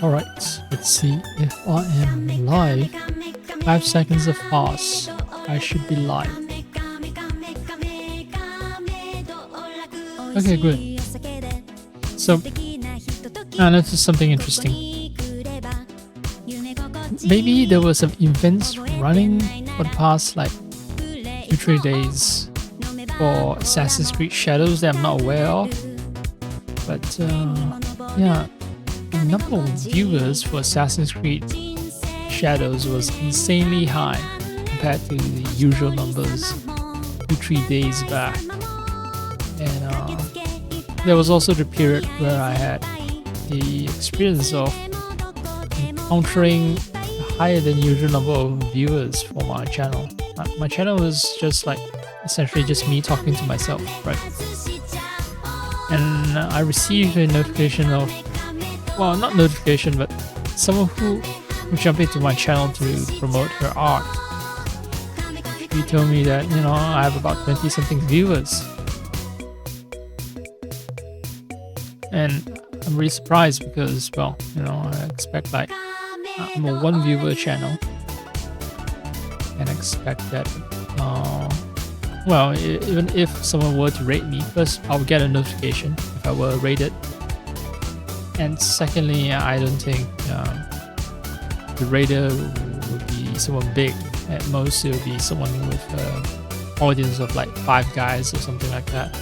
Alright, let's see if I am live. 5 seconds have passed. I should be live. Okay, good. So, I noticed something interesting. Maybe there were some events running for the past like 2-3 days for Assassin's Creed Shadows that I'm not aware of. But yeah, the number of viewers for Assassin's Creed Shadows was insanely high compared to the usual numbers 2-3 days back. And there was also the period where I had the experience of encountering a higher than usual number of viewers for my channel. My channel was just like essentially just me talking to myself, right? And I received a notification of, well, not notification, but someone who jumped into my channel to promote her art. She told me that, you know, I have about 20 something viewers. And I'm really surprised because, well, you know, I expect like, I'm a 1 viewer channel. And I expect that, well, even if someone were to rate me, first I'll get a notification if I were rated. And secondly, I don't think the rater would be someone big. At most, it would be someone with an audience of like 5 guys or something like that.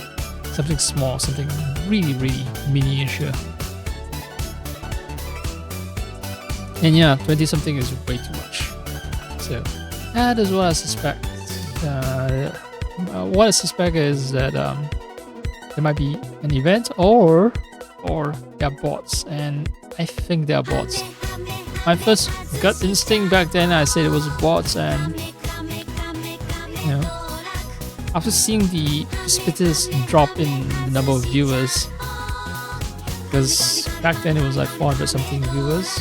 Something small, something really, really miniature. And yeah, 20 something is way too much. So that is what I suspect. What I suspect is that there might be an event or they are bots, and I think they are bots. My first gut instinct back then, I said it was bots, and you know, after seeing the precipitous drop in the number of viewers, because back then it was like 400 something viewers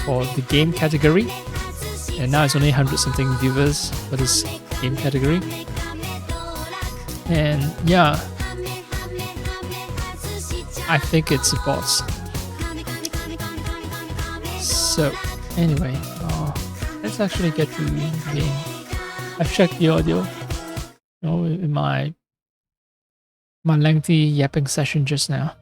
for the game category, and now it's only 100 something viewers for this game category. And yeah, I think it's bots. So anyway, let's actually get to the game. I've checked the audio, you know, in my lengthy yapping session just now.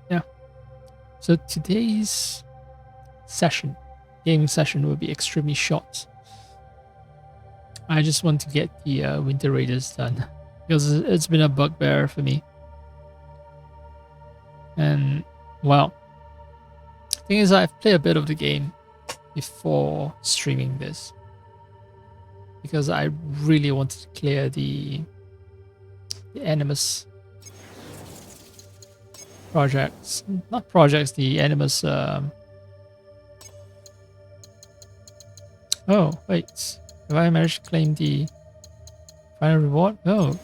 Yeah. So today's gaming session will be extremely short. I just want to get the Winter Raiders done because it's been a bugbear for me. And well, the thing is, I've played a bit of the game before streaming this because I really wanted to clear the Animus projects, not projects, the Animus. Oh wait, have I managed to claim the final reward? Oh,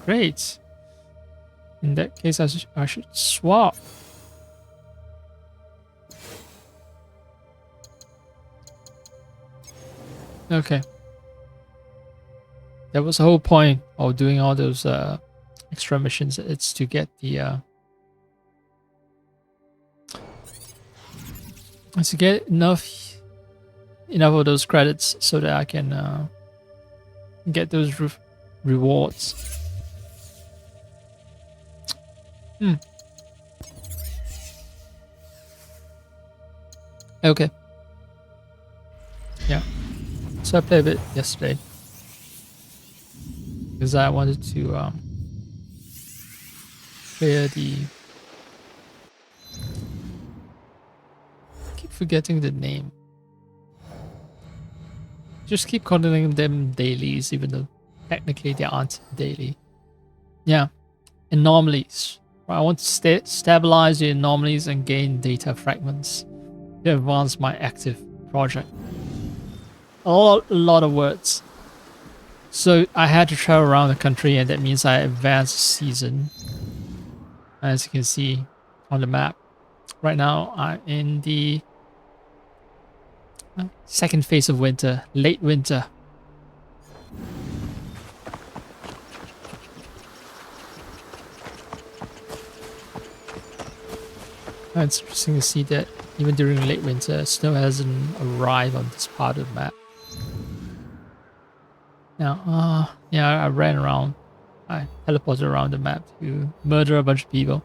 great. In that case, I should swap. Okay. That was the whole point of doing all those extra missions. It's to get the it's to get enough of those credits so that I can get those rewards. Okay. Yeah. So I played a bit yesterday because I wanted to clear the. I keep forgetting the name. Just keep calling them dailies, even though technically they aren't daily. Yeah, anomalies. I want to stabilize the anomalies and gain data fragments to advance my active project. A lot of words. So I had to travel around the country, and that means I advanced season. As you can see on the map, right now I'm in the Second phase of winter, late winter. It's interesting to see that even during late winter, snow hasn't arrived on this part of the map. Now, yeah, I ran around. I teleported around the map to murder a bunch of people.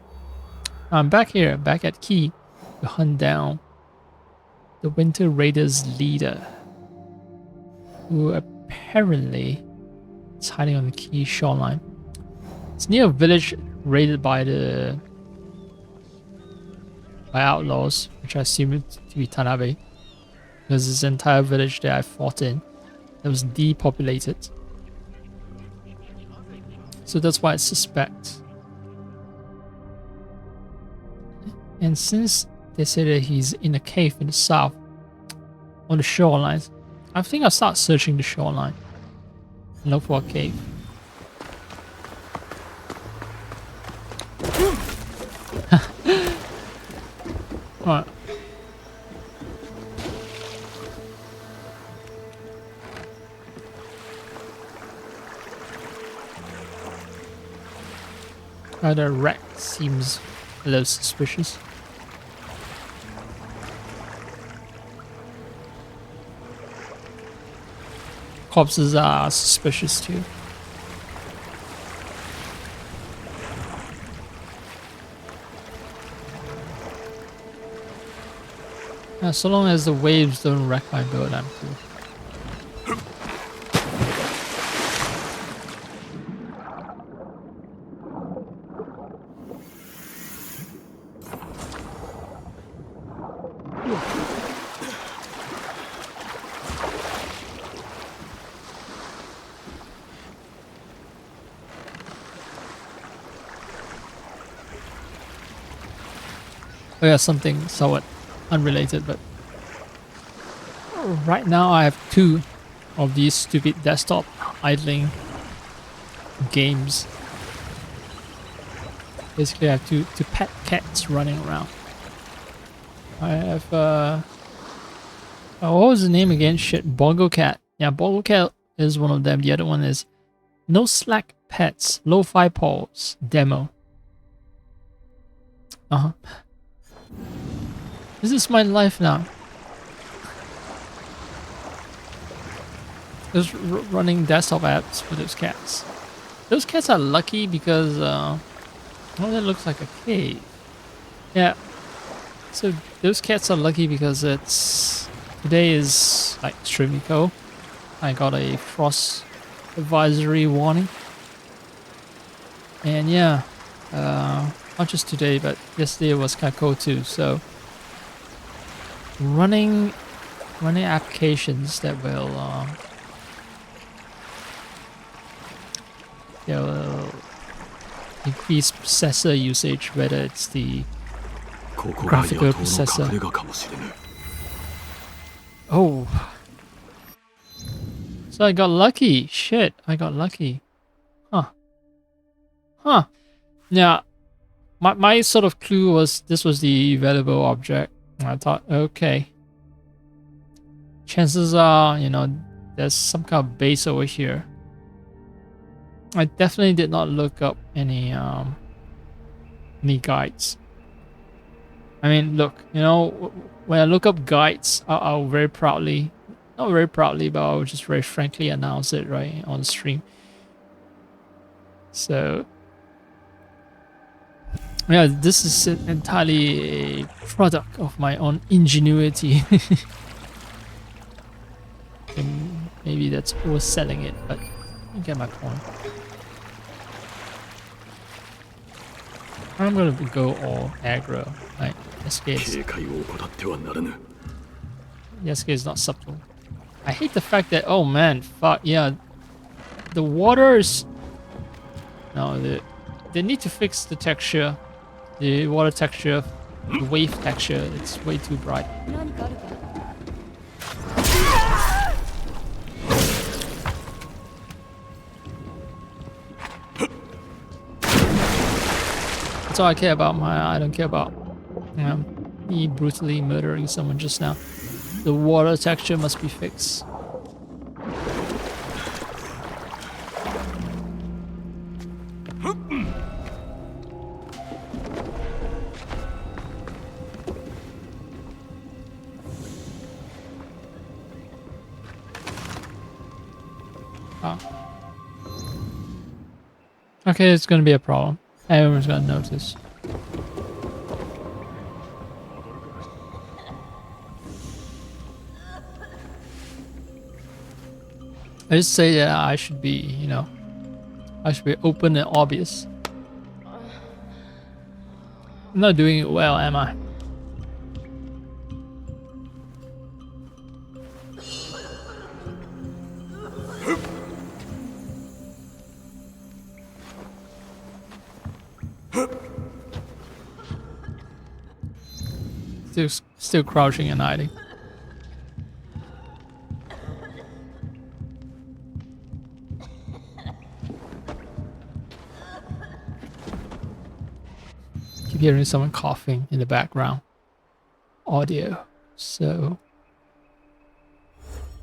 I'm back here, back at Key, to hunt down the Winter Raiders leader, who apparently is hiding on the Key shoreline. It's near a village raided by outlaws, which I assume it to be Tanabe, because this entire village that I fought in that was depopulated. So that's why I suspect. And since they say that he's in a cave in the south, on the shorelines, I think I'll start searching the shoreline and look for a cave. Alright. The wreck seems a little suspicious. Corpses are suspicious too. So long as the waves don't wreck my boat, I'm cool. Oh yeah, something somewhat unrelated, but right now I have 2 of these stupid desktop idling games. Basically, I have two pet cats running around. I have oh, what was the name again? Shit, Bongo Cat. Yeah, Bongo Cat is one of them. The other one is No Slack Pets, Lo-Fi Paws demo. This is my life now. Just running desktop apps for those cats. Those cats are lucky because, well, that looks like a cave. Yeah. So those cats are lucky because today is like extremely cold. I got a frost advisory warning. And yeah, not just today, but yesterday was kind of cold too. So running applications that will increase processor usage, whether it's the graphical processor. Oh, so I got lucky. Shit, I got lucky. Huh. Yeah, my sort of clue was this was the valuable object. I thought, okay, chances are, you know, there's some kind of base over here. I definitely did not look up any guides. I mean, look, you know, when I look up guides, I'll very proudly, not very proudly, but I'll just very frankly announce it right on stream. So yeah, this is entirely a product of my own ingenuity. And maybe that's overselling it, but you get my point. I'm gonna go all aggro. Right, Yasuke is not subtle. I hate the fact that, oh man, fuck, yeah, the water is... No, they need to fix the texture. The water texture, the wave texture, it's way too bright. That's all I care about. I don't care about me brutally murdering someone just now. The water texture must be fixed. Oh. Okay, it's gonna be a problem. Everyone's gonna notice. I just say that I should be, you know, I should be open and obvious. I'm not doing it well, am I? Still crouching and hiding. Keep hearing someone coughing in the background. Audio. So,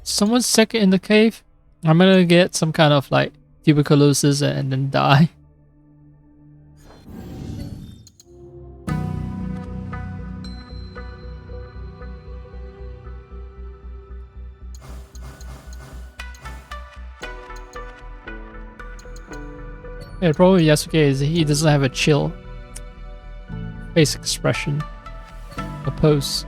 someone's sick in the cave. I'm gonna get some kind of like tuberculosis and then die. Yeah, the problem with Yasuke is he doesn't have a chill face expression or pose.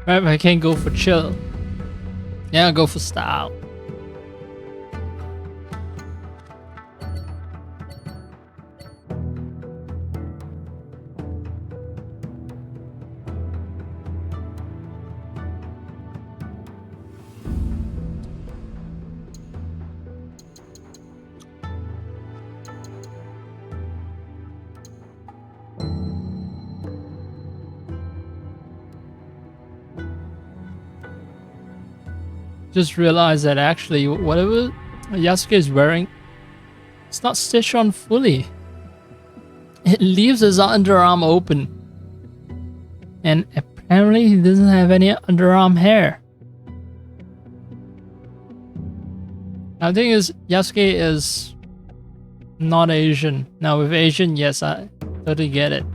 Right, but I can't go for chill. Yeah, I'll go for style. Just realized that actually whatever Yasuke is wearing, it's not stitched on fully. It leaves his underarm open. And apparently he doesn't have any underarm hair. Now the thing is, Yasuke is not Asian. Now with Asian, yes, I totally get it.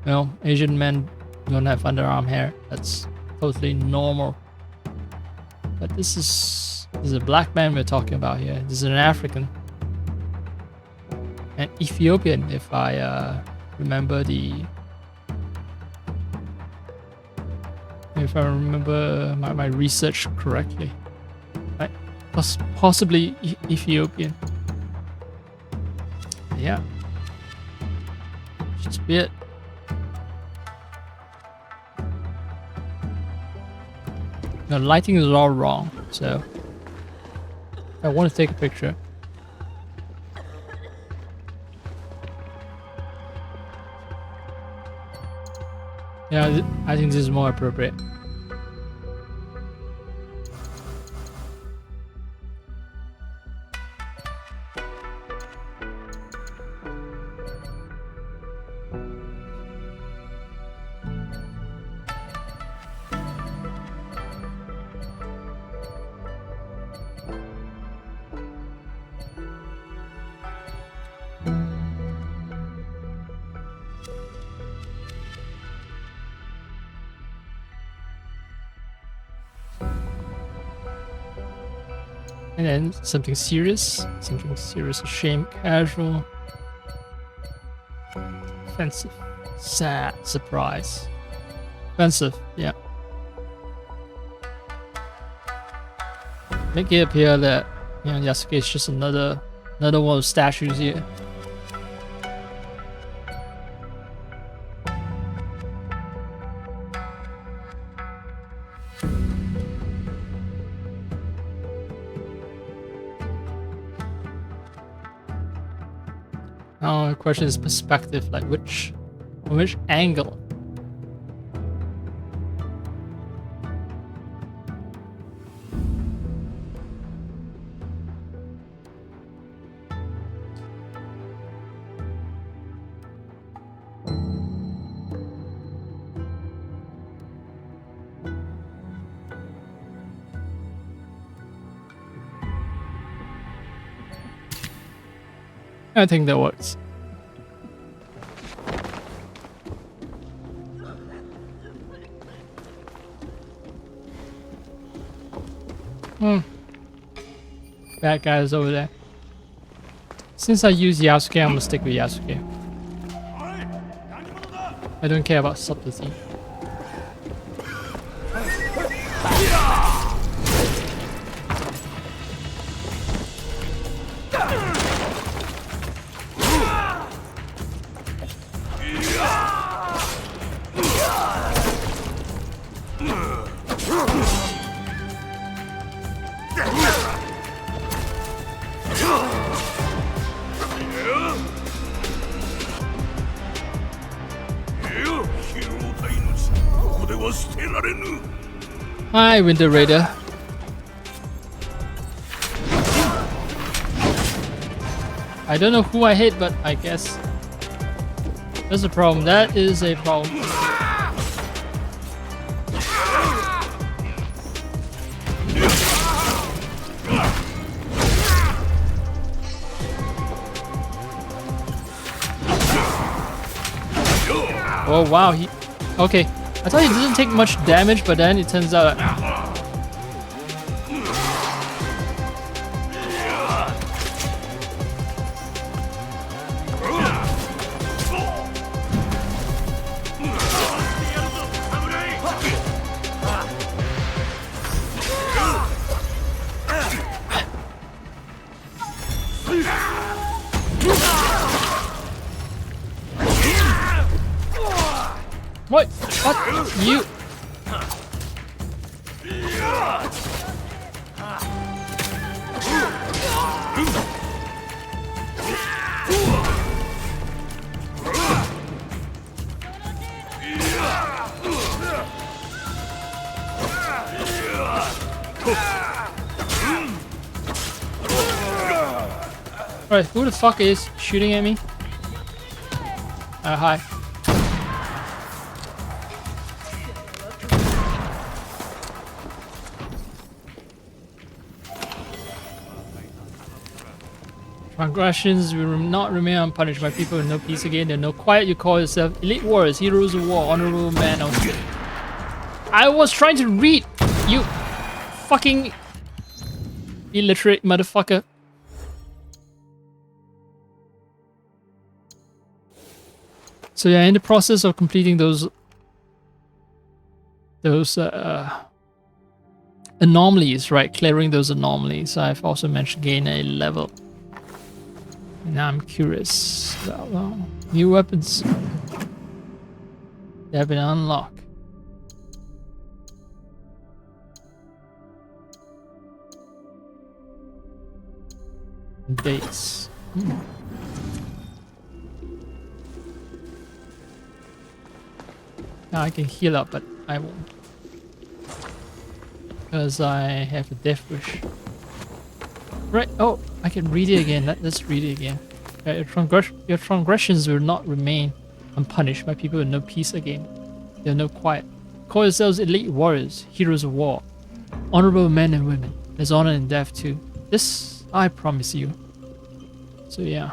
You know, Asian men don't have underarm hair. That's totally normal. But this is a black man we're talking about here. This is an African. An Ethiopian, if I remember my research correctly. Right? Possibly Ethiopian. Yeah. Just be it. The lighting is all wrong, so if I want to take a picture. Yeah, I think this is more appropriate. And then something serious, shame, casual, offensive, sad, surprise, offensive, yeah. make it appear that Yasuke is just another one of those statues here. Now the question is perspective, like from which angle? I think that works. Bad guys over there. Since I use Yasuke, I'm gonna stick with Yasuke. I don't care about subtlety. Hi, Winter Raider. I don't know who I hit, but I guess that's a problem. That is a problem. Oh wow, okay. I thought he didn't take much damage, but then it turns out what? You? Alright, who the fuck is shooting at me? Hi. Transgressions will not remain unpunished by people with no peace again. They're no quiet. You call yourself elite warriors, heroes of war, honorable man. I was trying to read, you fucking illiterate motherfucker. So yeah, in the process of completing those anomalies, right? Clearing those anomalies, I've also mentioned gain a level. Now I'm curious about new weapons that have been unlocked. Dates. Now I can heal up, but I won't. Because I have a death wish. Right, oh, I can read it again. Let's read it again. Your transgressions will not remain unpunished by people with no peace again. They are no quiet. Call yourselves elite warriors, heroes of war, honorable men and women. There's honor in death too. This I promise you. So yeah,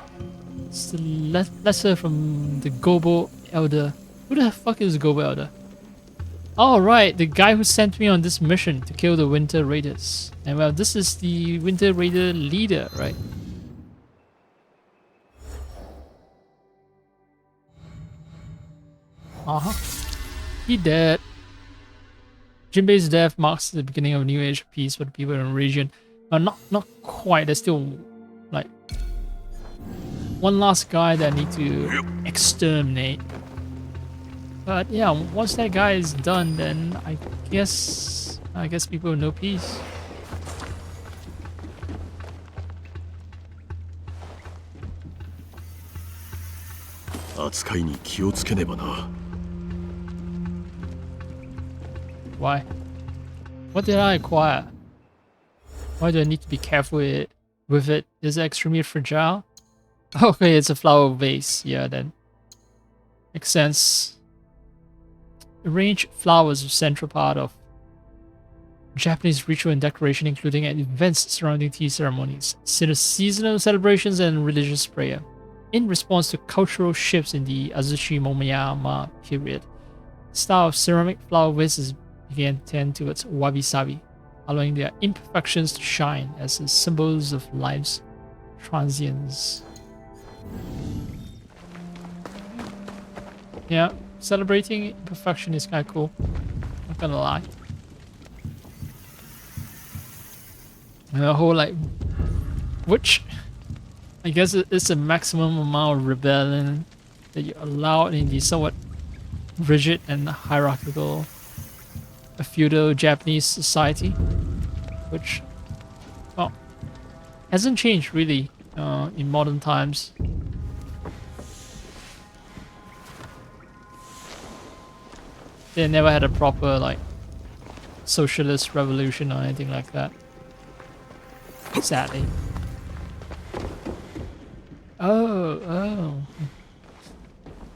it's the letter from the Gobo Elder. Who the fuck is Gobo Elder? All right, the guy who sent me on this mission to kill the Winter Raiders. And well, this is the Winter Raider leader, right? He dead. Jinbei's death marks the beginning of a new age of peace for the people in the region. Not quite. There's still like one last guy that I need to exterminate. But yeah, once that guy is done, then I guess people know peace. Why? What did I acquire? Why do I need to be careful with it? Is it extremely fragile? Okay, it's a flower vase. Yeah, then makes sense. Arrange flowers is central part of Japanese ritual and decoration, including events surrounding tea ceremonies, seasonal celebrations, and religious prayer. In response to cultural shifts in the Azuchi Momoyama period, the style of ceramic flower vases began to tend towards wabi-sabi, allowing their imperfections to shine as symbols of life's transience. Yeah, celebrating imperfection is kind of cool. Not gonna lie. And the whole like, which I guess it's a maximum amount of rebellion that you allow in the somewhat rigid and hierarchical feudal Japanese society, which, well, hasn't changed really in modern times. They never had a proper like socialist revolution or anything like that, sadly. Oh.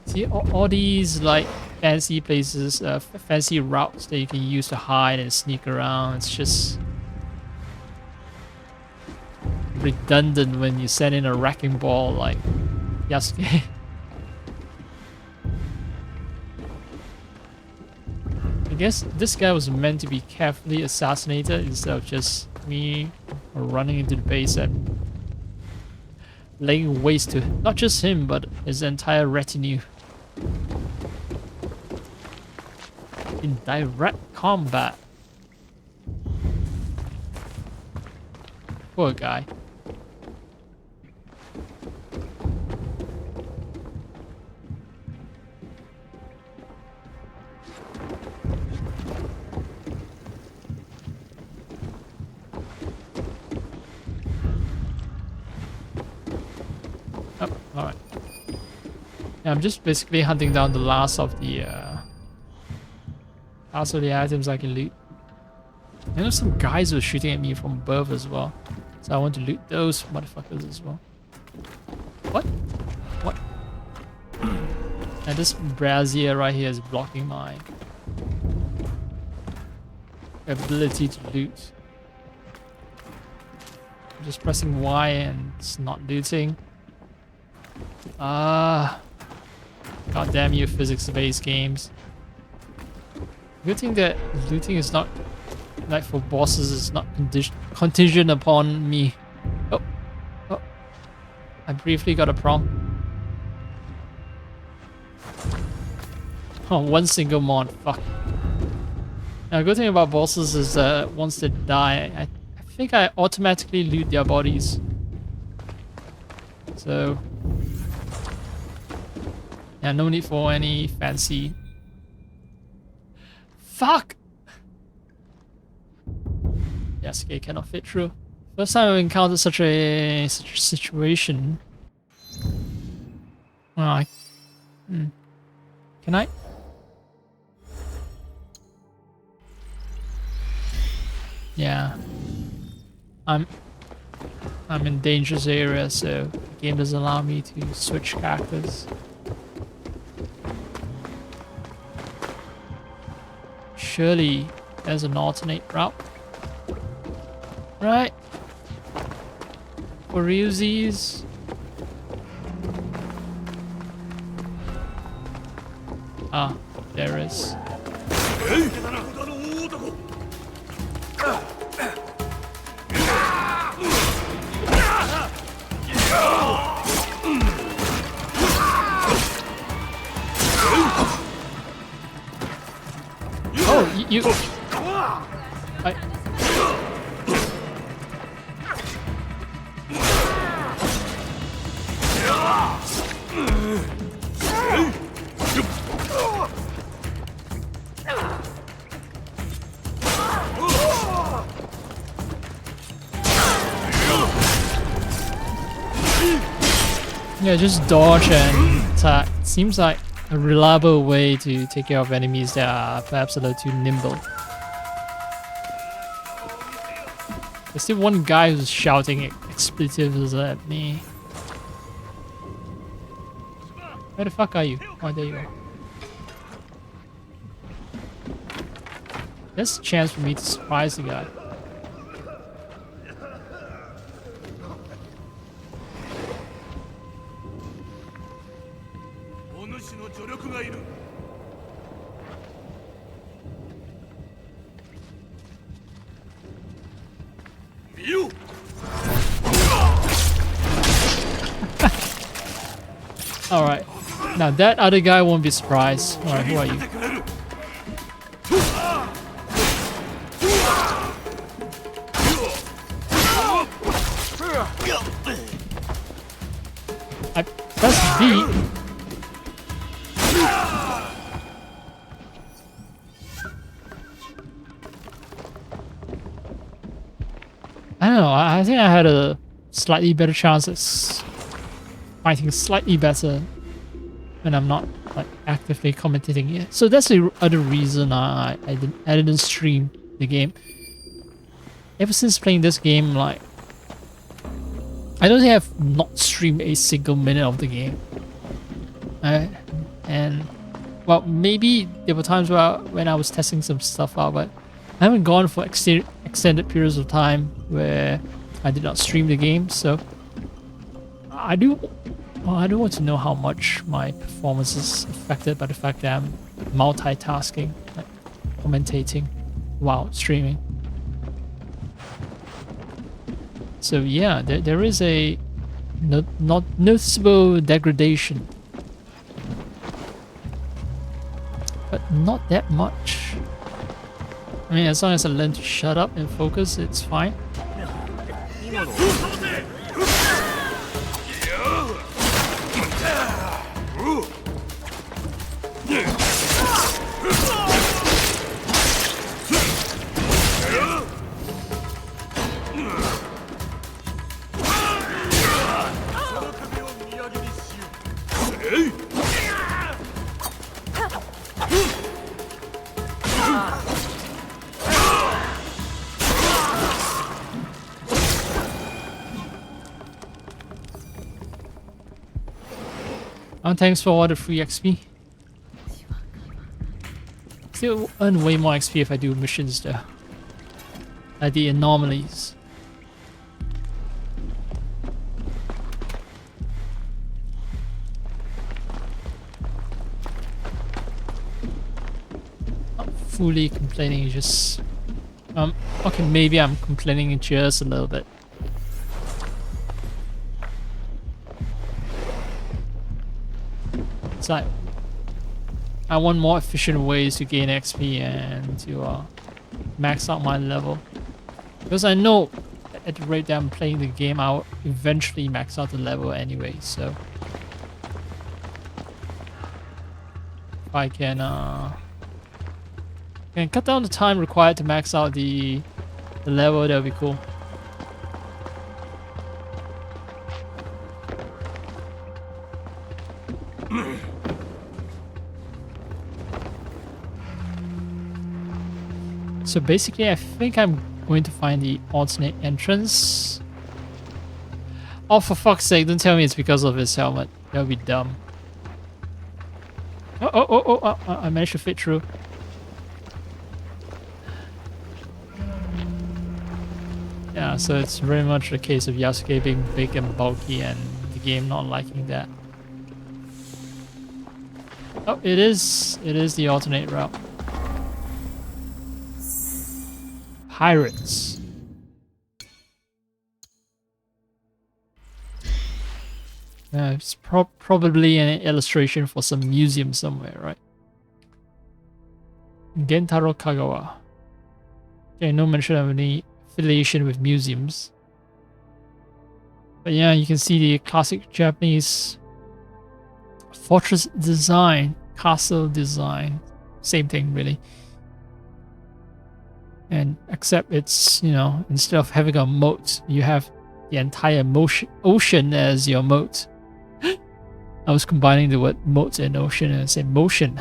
See, all these like fancy places, fancy routes that you can use to hide and sneak around. It's just redundant when you send in a wrecking ball like Yasuke. I guess this guy was meant to be carefully assassinated instead of just me running into the base and laying waste to not just him but his entire retinue in direct combat. Poor guy. Oh, alright. Yeah, I'm just basically hunting down the last of the items I can loot. I know some guys were shooting at me from above as well, so I want to loot those motherfuckers as well. What? And this brazier right here is blocking my ability to loot. I'm just pressing Y and it's not looting. God damn you, physics-based games. Good thing that looting is not, like for bosses, is not contingent upon me. Oh. I briefly got a prompt. Oh, one single mod, fuck. Now, good thing about bosses is that once they die, I think I automatically loot their bodies. So, yeah, no need for any fancy. Fuck! Yasuke cannot fit through. First time I've encountered such a situation. Oh, Can I? Yeah. I'm in dangerous area, so the game doesn't allow me to switch characters. Surely there's an alternate route. Right? For realsies. Ah, there is. Oh, you Yeah, just dodge and attack. Seems like a reliable way to take care of enemies that are perhaps a little too nimble. There's still one guy who's shouting expletives at me. Where the fuck are you? Oh, there you are. There's a chance for me to surprise the guy. Alright. Now that other guy won't be surprised. Alright, who are you? I pressed B. I don't know, I think I had a slightly better chance at fighting slightly better when I'm not like actively commentating it. So that's the other reason I didn't stream the game. Ever since playing this game, like I don't think I've not streamed a single minute of the game. And well, maybe there were times when I was testing some stuff out, but I haven't gone for extended periods of time where I did not stream the game. So I do want to know how much my performance is affected by the fact that I'm multitasking, like commentating while streaming. So yeah, there is a not noticeable degradation, but not that much. I mean, as long as I learn to shut up and focus, it's fine. Thanks for all the free XP. Still earn way more XP if I do missions though. Like the anomalies. Not fully complaining, just okay, maybe I'm complaining just a little bit. It's like I want more efficient ways to gain XP and to max out my level, because I know at the rate that I'm playing the game I'll eventually max out the level anyway. So if I can cut down the time required to max out the level, that would be cool. So basically, I think I'm going to find the alternate entrance. Oh, for fuck's sake, don't tell me it's because of his helmet. That would be dumb. Oh, I managed to fit through. Yeah, so it's very much a case of Yasuke being big and bulky and the game not liking that. Oh, it is the alternate route. Pirates. It's probably an illustration for some museum somewhere, right? Gentaro Kagawa. Okay, no mention of any affiliation with museums. But yeah, you can see the classic Japanese fortress design, castle design. Same thing, really. And except it's, you know, instead of having a moat, you have the entire ocean as your moat. I was combining the word moat and ocean and say motion.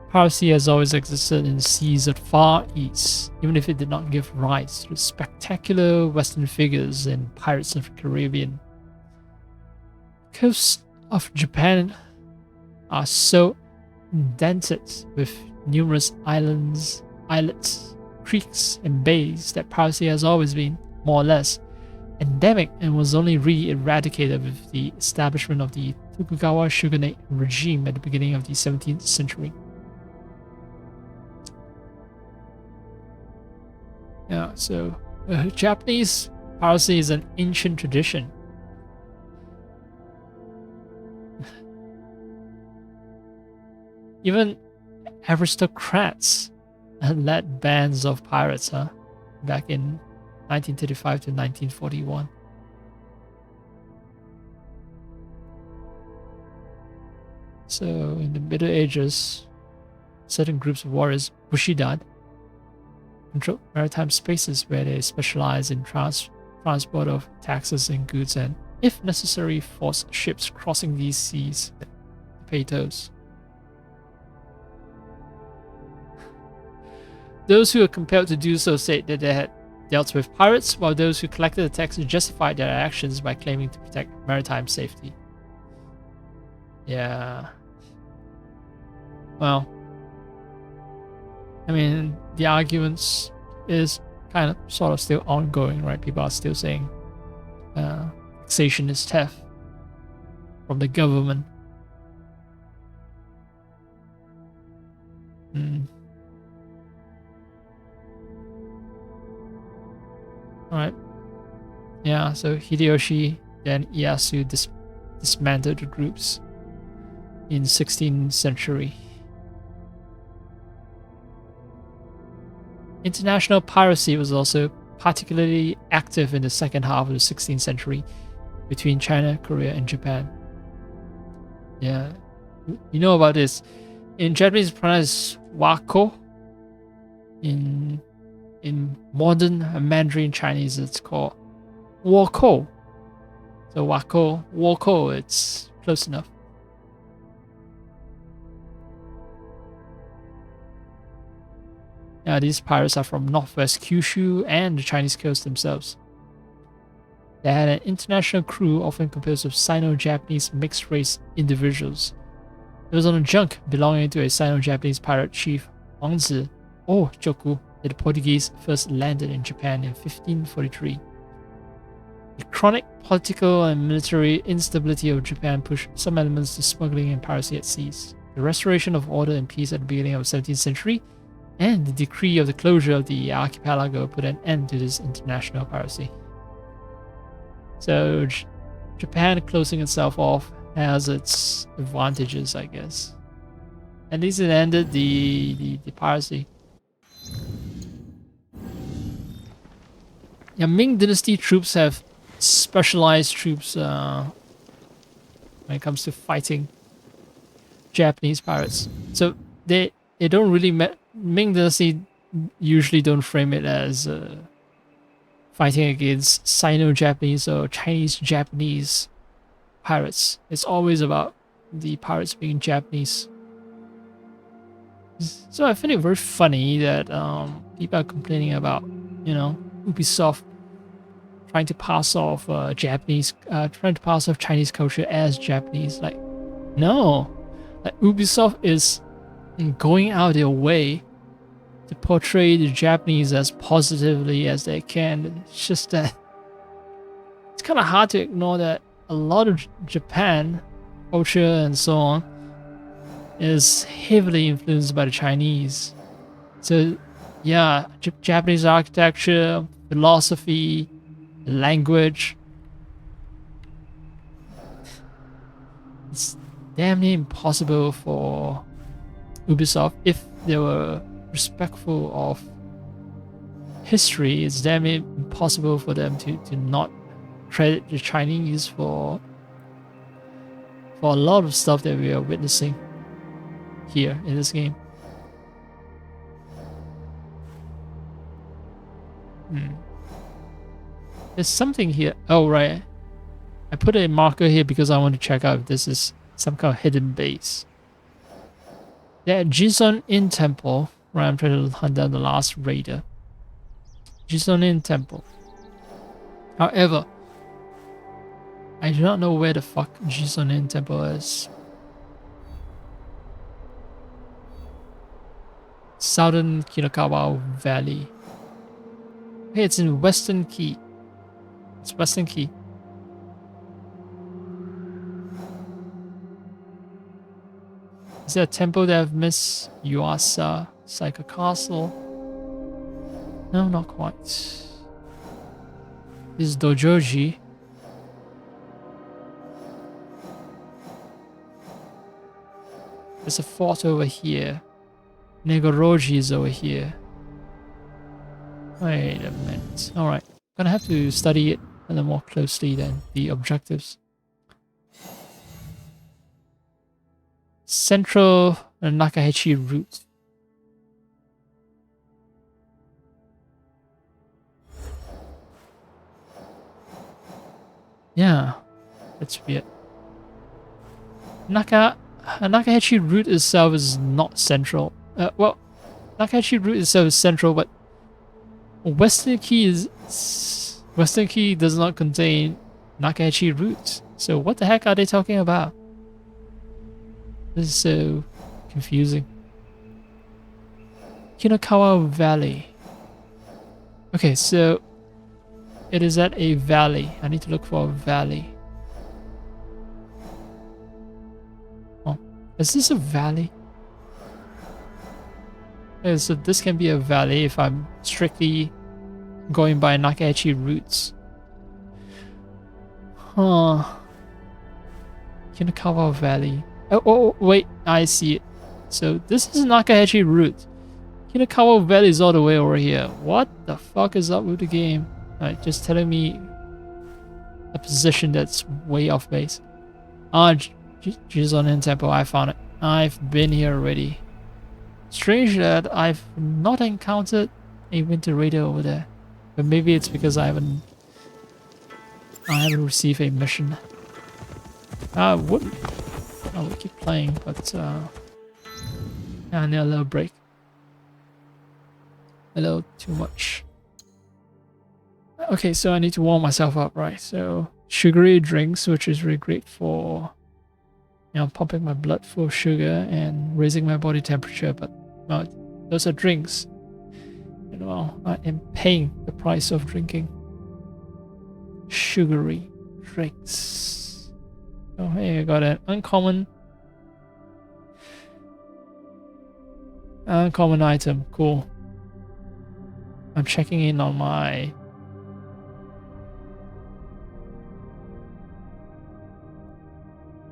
Piracy has always existed in the seas of the Far East, even if it did not give rise to the spectacular Western figures in Pirates of the Caribbean. The coasts of Japan are so indented with numerous islands, islets, creeks, and bays that piracy has always been, more or less, endemic and was only re-eradicated with the establishment of the Tokugawa shogunate regime at the beginning of the 17th century. Yeah, so Japanese piracy is an ancient tradition. Even aristocrats led bands of pirates, back in 1935 to 1941. So in the Middle Ages, certain groups of warriors, bushidan, controlled maritime spaces where they specialize in transport of taxes and goods and, if necessary, force ships crossing these seas to pay tolls. Those who were compelled to do so said that they had dealt with pirates, while those who collected the tax justified their actions by claiming to protect maritime safety. Yeah. Well, I mean, the arguments is kind of sort of still ongoing, right? People are still saying taxation is theft from the government. Alright. Yeah, so Hideyoshi then Ieyasu dismantled the groups in 16th century. International piracy was also particularly active in the second half of the 16th century between China, Korea, and Japan. Yeah, you know about this. In Japanese, it's pronounced wako. In modern Mandarin Chinese, it's called wako. So wako, it's close enough. These pirates are from northwest Kyushu and the Chinese coast themselves. They had an international crew often composed of Sino-Japanese mixed-race individuals. It was on a junk belonging to a Sino-Japanese pirate chief, Wangzi, or Joku, that the Portuguese first landed in Japan in 1543. The chronic political and military instability of Japan pushed some elements to smuggling and piracy at seas. The restoration of order and peace at the beginning of the 17th century and the decree of the closure of the archipelago put an end to this international piracy. So Japan closing itself off has its advantages, I guess. At least it ended the piracy. Yeah, Ming Dynasty troops have specialized troops when it comes to fighting Japanese pirates. So they don't really Ming Dynasty usually don't frame it as fighting against Sino-Japanese or Chinese-Japanese pirates. It's always about the pirates being Japanese. So I find it very funny that people are complaining about, Ubisoft trying to pass off Chinese culture as Japanese. Like, no, like Ubisoft is going out their way to portray the Japanese as positively as they can. It's just that it's kind of hard to ignore that a lot of Japan culture and so on is heavily influenced by the Chinese. So yeah, Japanese architecture, philosophy, language. It's damn near impossible for Ubisoft, if they were respectful of history, it's damn near impossible for them to not credit the Chinese for a lot of stuff that we are witnessing. here in this game. There's something here. Oh, right. I put a marker here because I want to check out if this is some kind of hidden base. Yeah, Jison Inn Temple. Right, I'm trying to hunt down the last raider. Jison Inn Temple. However, I do not know where the fuck Jison Inn Temple is. Southern Kinakawa Valley. Hey, it's in Western Key. It's Western Key. Is there a temple that I've missed? Yuasa, Psycho Castle. No, not quite. This is Dojoji. There's a fort over here. Negoroji is over here. Wait a minute. Alright. Gonna have to study it a little more closely than the objectives. Central Nakahechi route. Yeah, that's weird. Nakahechi route itself is not central. Well, Nakahechi route itself is central, but Western Key does not contain Nakahechi route. So what the heck are they talking about? This is so confusing. Kinakawa Valley. Okay, so it is at a valley. I need to look for a valley. Oh, is this a valley? Okay, so this can be a valley if I'm strictly going by Nakahechi routes. Huh. Kinakawa Valley. Oh, wait, I see it. So this is Nakahechi route. Kinakawa Valley is all the way over here. What the fuck is up with the game? Alright, just telling me a position that's way off base. Ah, Jison Inn Temple, I found it. I've been here already. Strange that I've not encountered a winter raider over there. But maybe it's because I haven't received a mission. I would keep playing, but I need a little break. A little too much. Okay, so I need to warm myself up, right? So sugary drinks, which is really great for, you know, pumping my blood for sugar and raising my body temperature. But well, those are drinks. You know, I am paying the price of drinking sugary drinks. Oh, hey, I got an uncommon item. Cool. I'm checking in on my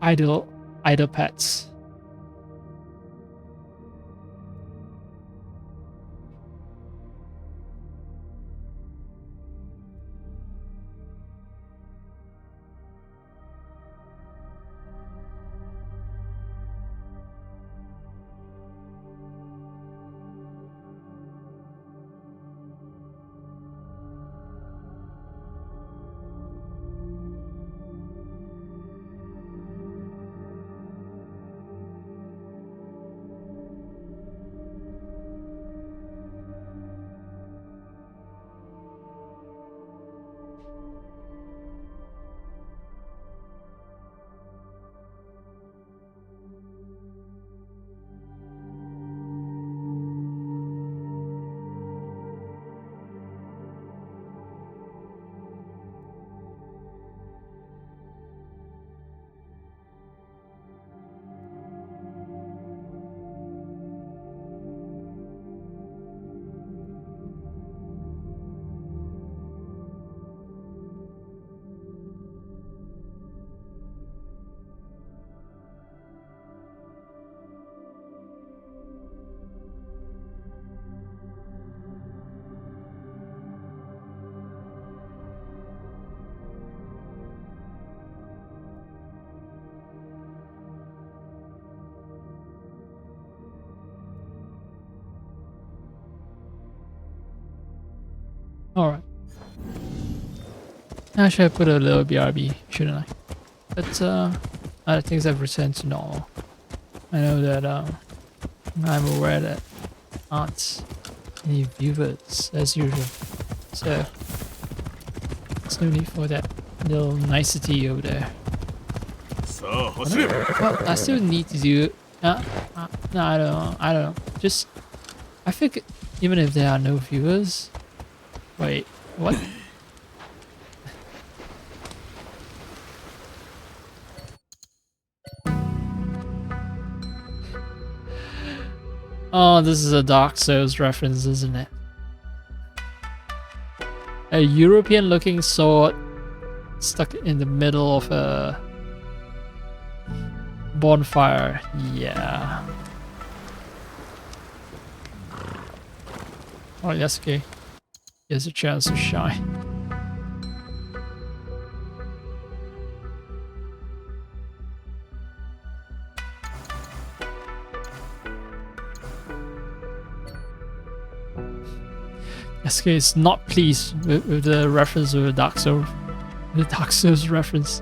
idle pets. Alright. Actually, I put a little BRB, shouldn't I? But other things have returned to normal. I know that I'm aware that aren't any viewers as usual. So there's no need for that little nicety over there. Well, I still need to do. No, I don't know. I don't know. Just, I think even if there are no viewers. Wait, what? Oh, this is a Dark Souls reference, isn't it? A European-looking sword stuck in the middle of a bonfire. Yeah. Oh, that's okay. Here's a chance to shine. Yasuke is not pleased with the reference of the Dark Souls reference.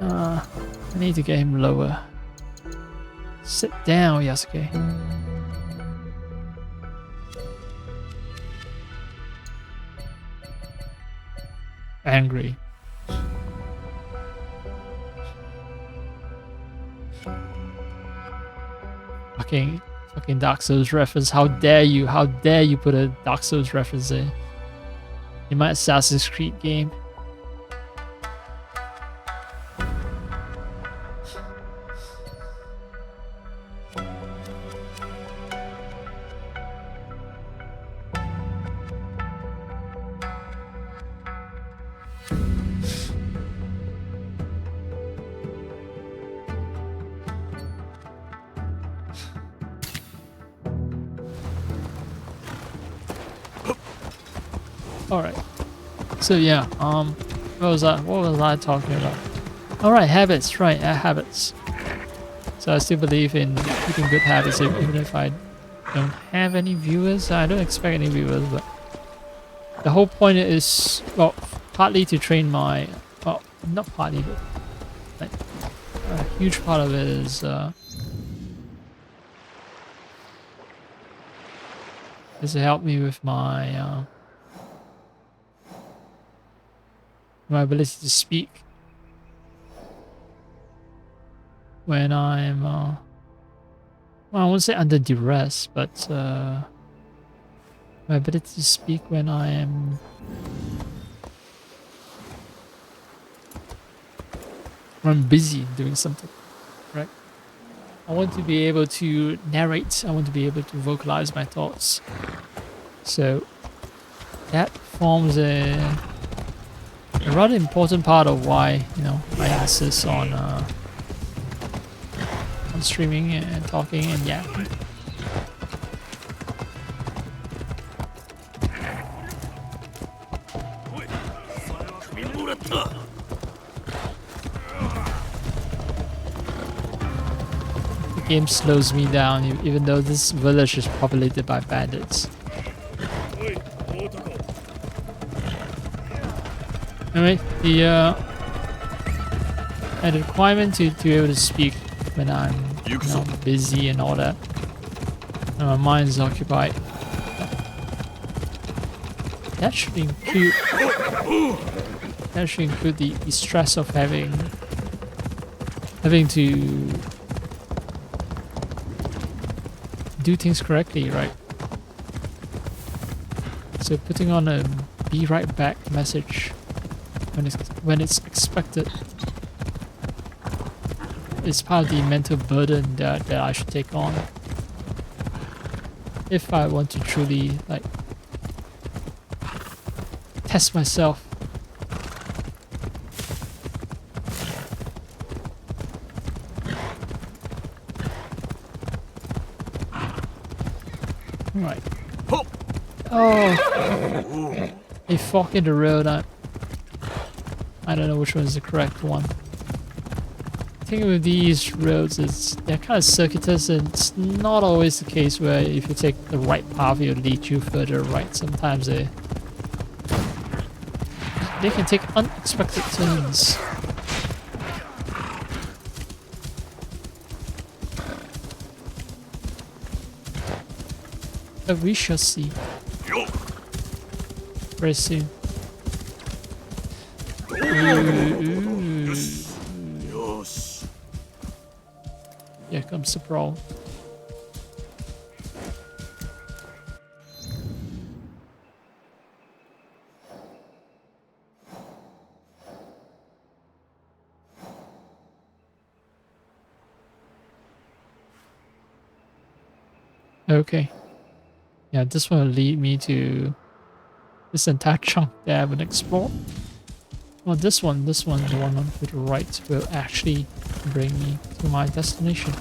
I need to get him lower. Sit down, Yasuke. Angry. Fucking Dark Souls reference. How dare you put a Dark Souls reference in my Assassin's Creed game. Alright. So yeah, what was I talking about? Alright, habits, right, habits. So I still believe in keeping good habits even if I don't have any viewers. I don't expect any viewers, but the whole point is, well, partly to train my, well, not partly, but like a huge part of it is to help me with my my ability to speak when I'm well, I won't say under duress, but my ability to speak when I'm busy doing something, right? I want to be able to narrate, I want to be able to vocalize my thoughts. So that forms a rather important part of why, you know, I insist on streaming and talking and yapping. The game slows me down, even though this village is populated by bandits. Anyway, the requirement to be able to speak when I'm, you know, busy and all that, and my mind is occupied. That should include the stress of having to do things correctly, right? So putting on a "be right back" message when it's expected is part of the mental burden that I should take on if I want to truly, like, test myself. Right. Oh, a fork in the road. I don't know which one is the correct one. I think with these roads, they're kind of circuitous, and it's not always the case where if you take the right path, it'll lead you further right. Sometimes they they can take unexpected turns. But we shall see very soon. Ooh. Here comes the brawl. Okay. Yeah, this one will lead me to this entire chunk that I haven't explored. Well, this one, the one on to the right, will actually bring me to my destination.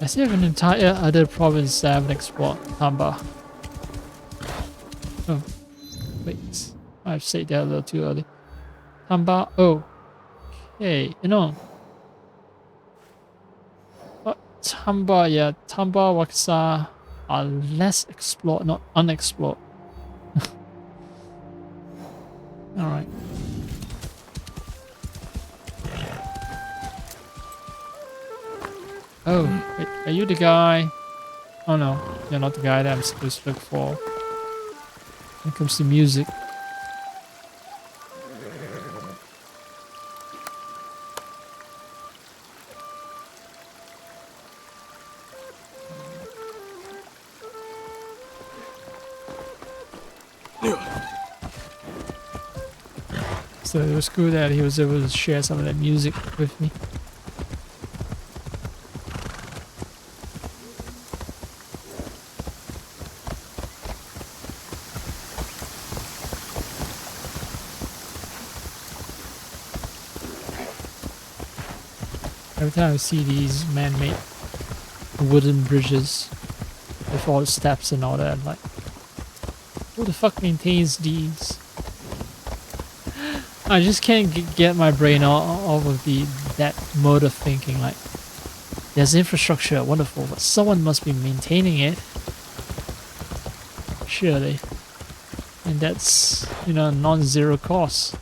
I still have an entire other province that I haven't explored, Tamba. Oh, wait. I've said that a little too early. Tamba, oh. Okay, you know. But Tamba, yeah, Tamba, Wakasa are less explored, not unexplored. Alright. Oh, wait, are you the guy? Oh no, you're not the guy that I'm supposed to look for. When it comes to music. So it was cool that he was able to share some of that music with me. Every time I see these man-made wooden bridges with all the steps and all that, I'm like, who the fuck maintains these? I just can't get my brain off of that mode of thinking. Like, there's infrastructure, wonderful, but someone must be maintaining it, surely, and that's, you know, non-zero cost.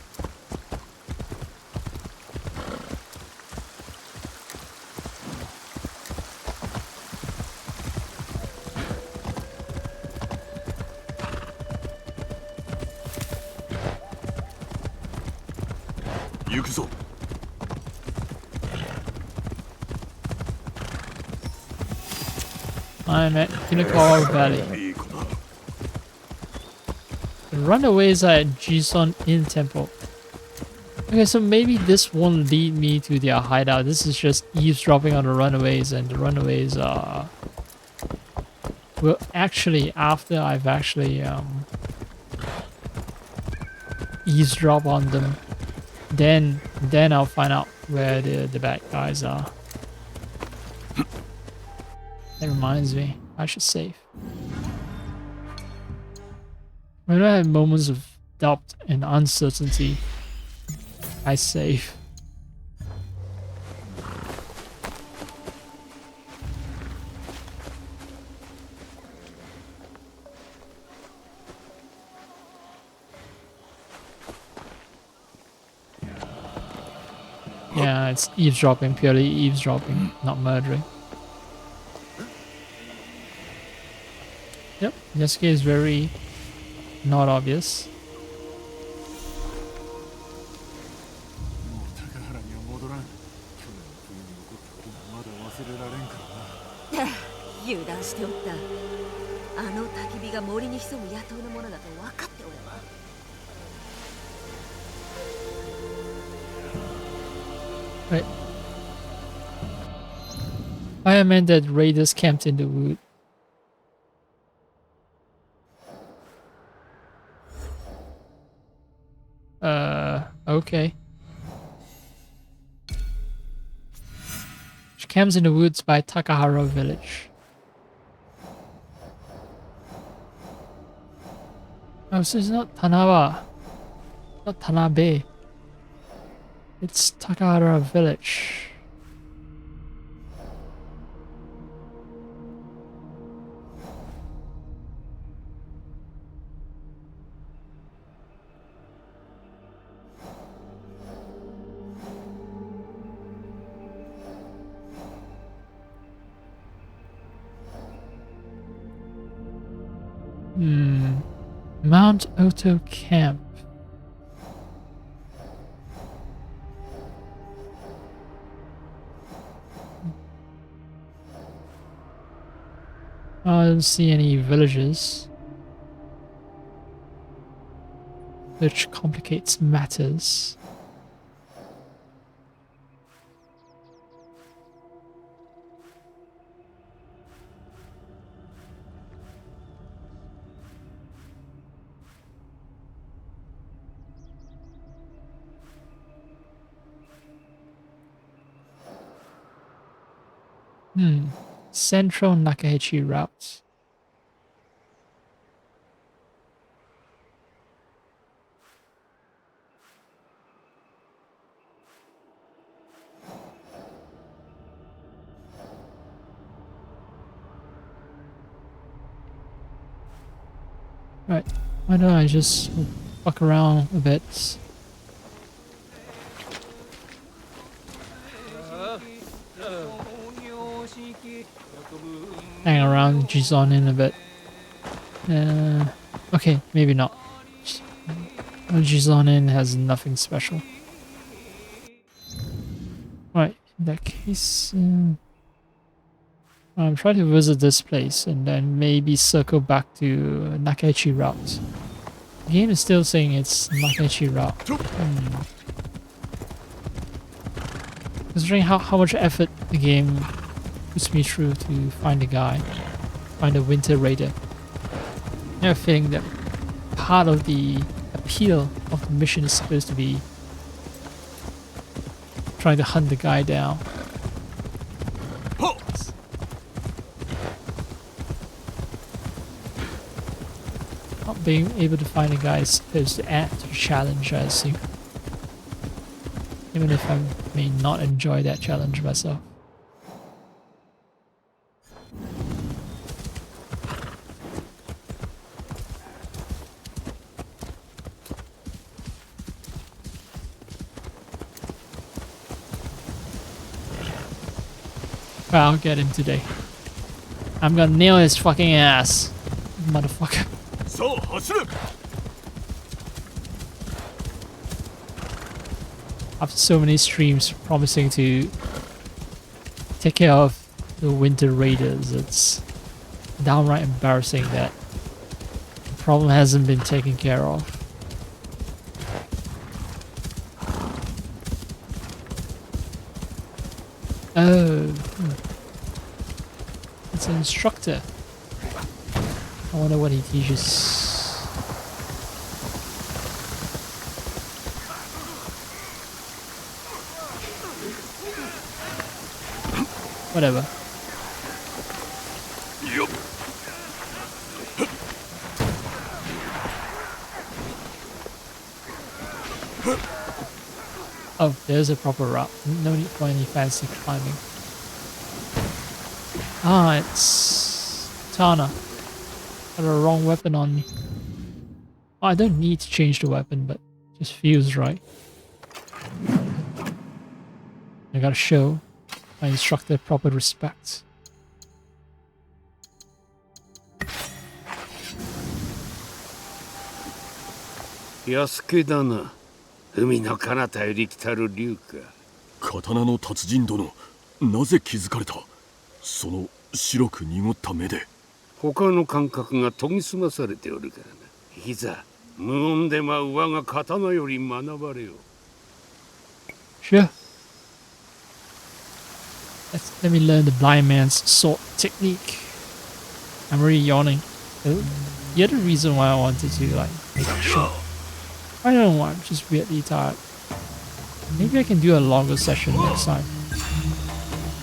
I'm at Kinakawa Valley. The runaways are at Jison Inn Temple. Okay, so maybe this won't lead me to their hideout. This is just eavesdropping on the runaways, and the runaways are... Well, actually, after I've actually eavesdrop on them, then I'll find out where the bad guys are. That reminds me, I should save. When I have moments of doubt and uncertainty, I save. Yeah, it's eavesdropping, purely eavesdropping, not murdering. Yep, Yasuke is very not obvious. Right. I meant that raiders camped in the wood. Okay. She camps in the woods by Takahara village. Oh, so it's not Tanawa. Not Tanabe. It's Takahara village. Mount Otto Camp. I don't see any villages, which complicates matters. Central Nakahechi route. Right, why don't I just fuck around a bit? Hang around Jizonin a bit. Okay, maybe not. Jizonin has nothing special. Right, in that case, I'm trying to visit this place and then maybe circle back to Nakaechi route. The game is still saying it's Nakaechi route. Considering how much effort the game puts me through to find a guy, find a Winter Raider. I have a feeling that part of the appeal of the mission is supposed to be trying to hunt the guy down. Not being able to find a guy is supposed to add to the challenge, I assume. Even if I may not enjoy that challenge myself. But I'll get him today. I'm gonna nail his fucking ass, motherfucker. After so many streams promising to take care of the Winter Raiders, it's downright embarrassing that the problem hasn't been taken care of. Oh, it's an instructor. I wonder what he teaches. Whatever. Oh, there's a proper route. No need for any fancy climbing. Ah, it's Tana. Got a wrong weapon on me. Oh, I don't need to change the weapon, but it just feels right. I gotta show my instructor proper respect. 安家だな。海の彼方より来たる龍か。刀の達人殿、なぜ気づかれた？その白く濁った目で。他の感覚が研ぎ澄まされておるからな。いざ無音で舞う我が刀より学ばれよ。Sure. Let me learn the blind man's sword technique. I'm already yawning. The other reason why I wanted to make it short. I don't know why, I'm just weirdly tired. Maybe I can do a longer session next time.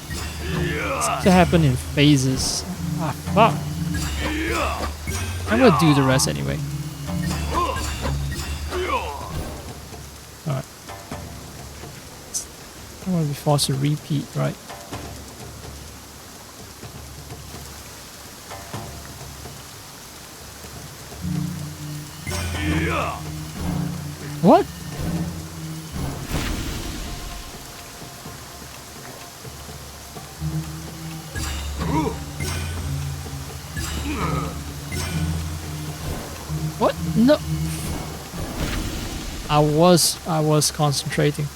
It seems to happen in phases. Ah, fuck. I'm gonna do the rest anyway. Alright. I don't want to be forced to repeat, right? What? I was concentrating.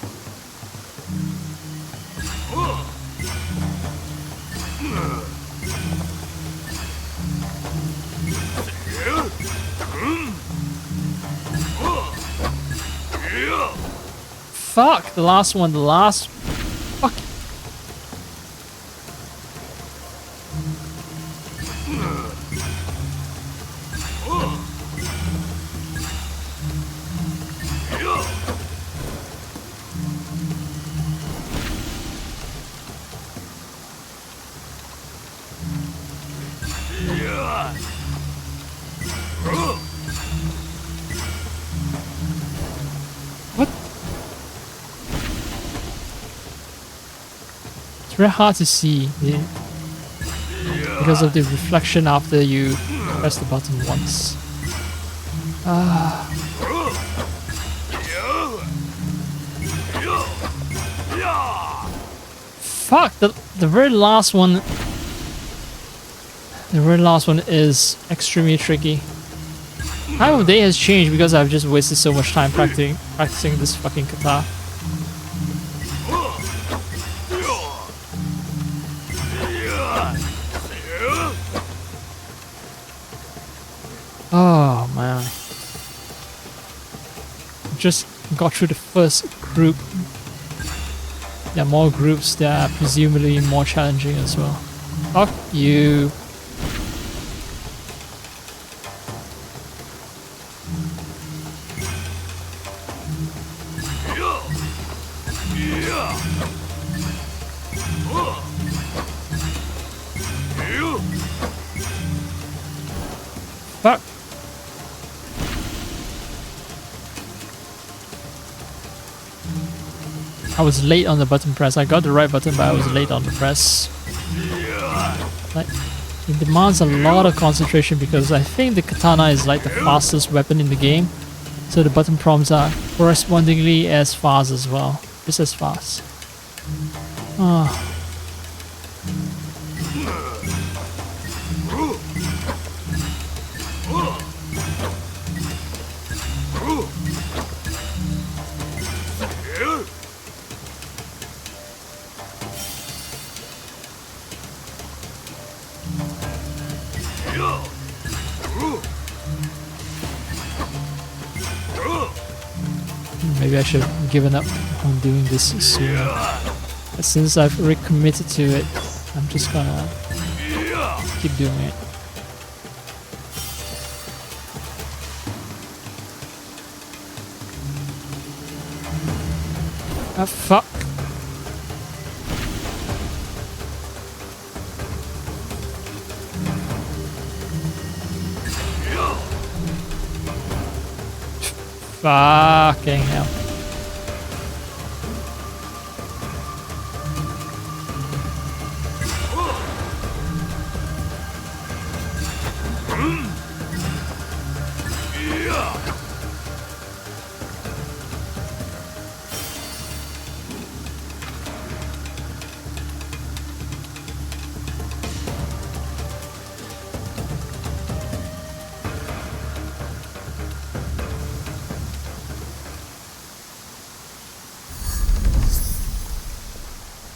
Fuck, the last one, the last... Fuck. What? It's very hard to see because of the reflection after you press the button once. Ah. Fuck, the very last one. The very last one is extremely tricky. Time of day has changed because I've just wasted so much time practicing this fucking kata. Oh man. Just got through the first group. There are more groups that are presumably more challenging as well. Fuck you. Fuck. I was late on the button press. I got the right button, but I was late on the press. Like, it demands a lot of concentration because I think the katana is like the fastest weapon in the game. So the button prompts are correspondingly as fast as well. Just as fast. Ah. Maybe I should have given up on doing this sooner. But since I've recommitted to it, I'm just gonna keep doing it. Ah, fuck. Fucking hell.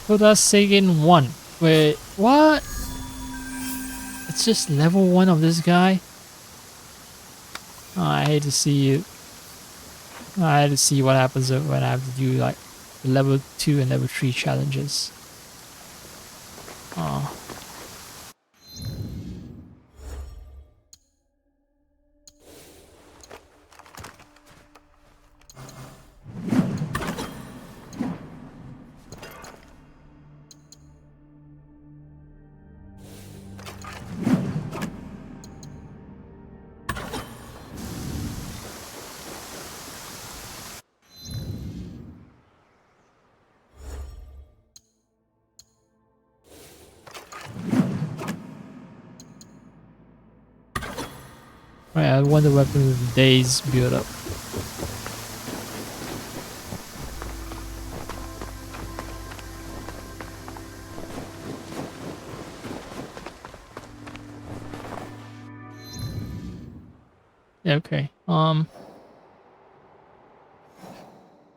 Koda Seigen 1. Wait, what? It's just level 1 of this guy? Oh, I hate to see you. I hate to see what happens when I have to do like level 2 and level 3 challenges. Oh. Right, I want the weapon with days build up. Yeah, okay.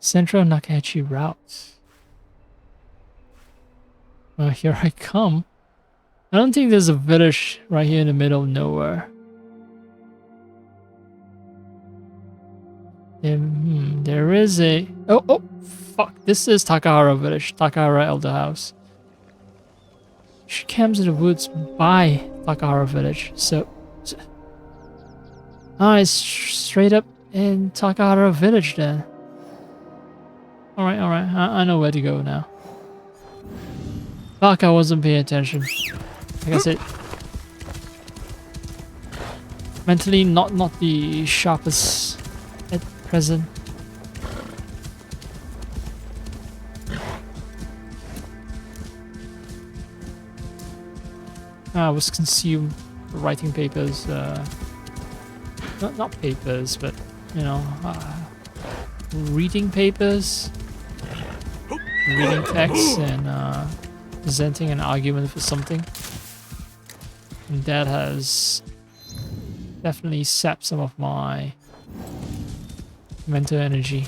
Central Nakahachi route. Well, here I come. I don't think there's a village right here in the middle of nowhere. There is a... Oh, fuck. This is Takahara village. Takahara Elder House. She camps in the woods by Takahara village. So it's straight up in Takahara village then. Alright. I know where to go now. Fuck, I wasn't paying attention. Like I said, mentally not the sharpest at present. I was consumed writing papers, not papers, but you know, reading papers, reading texts, and presenting an argument for something. And that has definitely sapped some of my mental energy.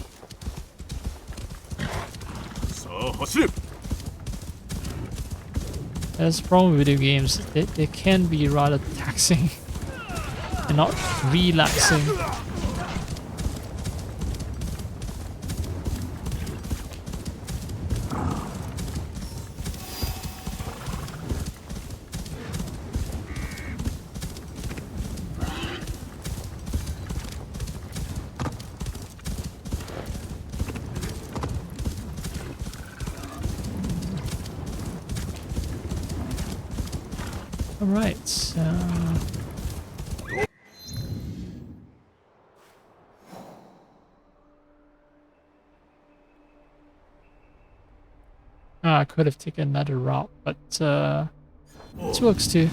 That's the problem with video games. They can be rather taxing and not relaxing. Alright, I could have taken another route, but this works too.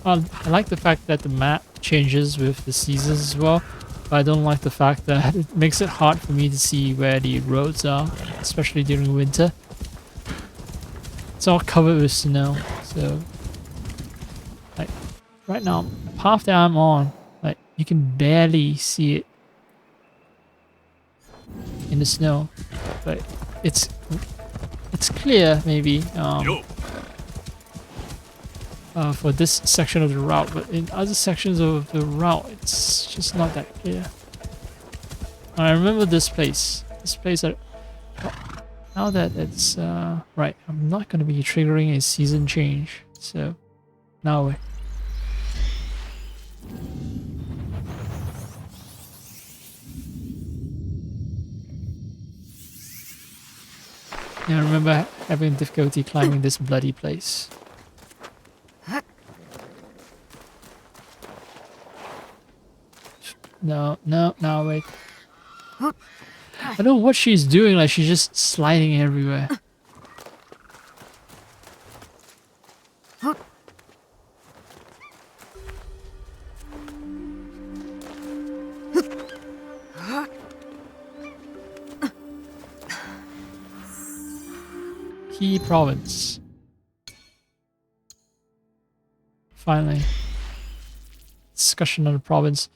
I like the fact that the map changes with the seasons as well, but I don't like the fact that it makes it hard for me to see where the roads are, especially during winter. It's all covered with snow, so like right now, the path that I'm on, like you can barely see it in the snow, but it's clear maybe. For this section of the route, but in other sections of the route, it's just not that clear. I remember this place. Now that it's right, I'm not going to be triggering a season change, so now wait. Yeah, I remember having difficulty climbing this bloody place. No, wait. I don't know what she's doing, like she's just sliding everywhere. Key province. Finally. Discussion on the province.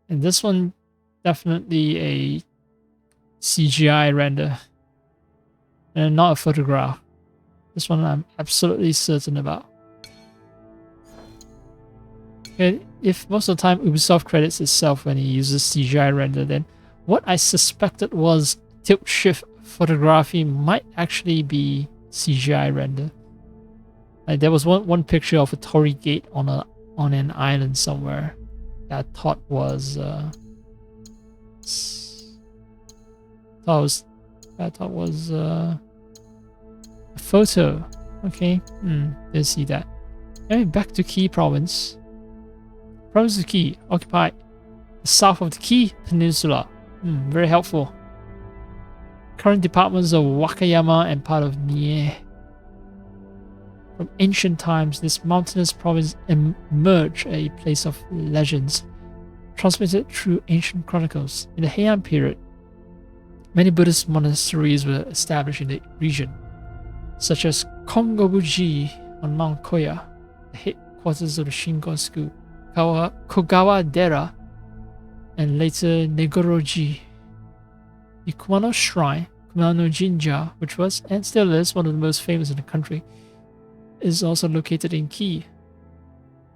And this one, definitely a CGI render. And not a photograph. This one I'm absolutely certain about. Okay, if most of the time Ubisoft credits itself when it uses CGI render, then what I suspected was tilt shift photography might actually be CGI render. Like there was one picture of a torii gate on an island somewhere that I thought was a photo. Okay, didn't see that. Anyway, back to Key province. Province of Key occupied the south of the Key Peninsula. Very helpful. Current departments of Wakayama and part of Mie. From ancient times, this mountainous province emerged a place of legends. transmitted through ancient chronicles. In the Heian period, many Buddhist monasteries were established in the region, such as Kongobuji on Mount Koya, the headquarters of the Shingon school, Kogawa Dera, and later Negoroji. The Kumano Shrine, Kumano Jinja, which was and still is one of the most famous in the country, is also located in Ki.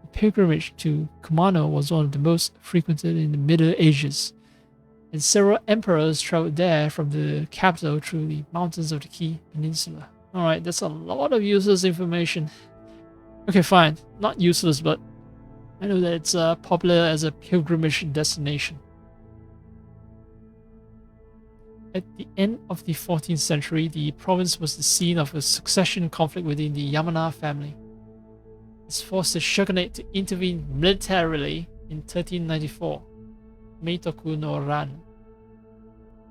The pilgrimage to Kumano was one of the most frequented in the Middle Ages, and several emperors traveled there from the capital through the mountains of the Ki Peninsula. Alright, that's a lot of useless information. Okay, fine. Not useless, but I know that it's popular as a pilgrimage destination. At the end of the 14th century, the province was the scene of a succession conflict within the Yamana family. This forced the shogunate to intervene militarily in 1394. Meitoku no Ran.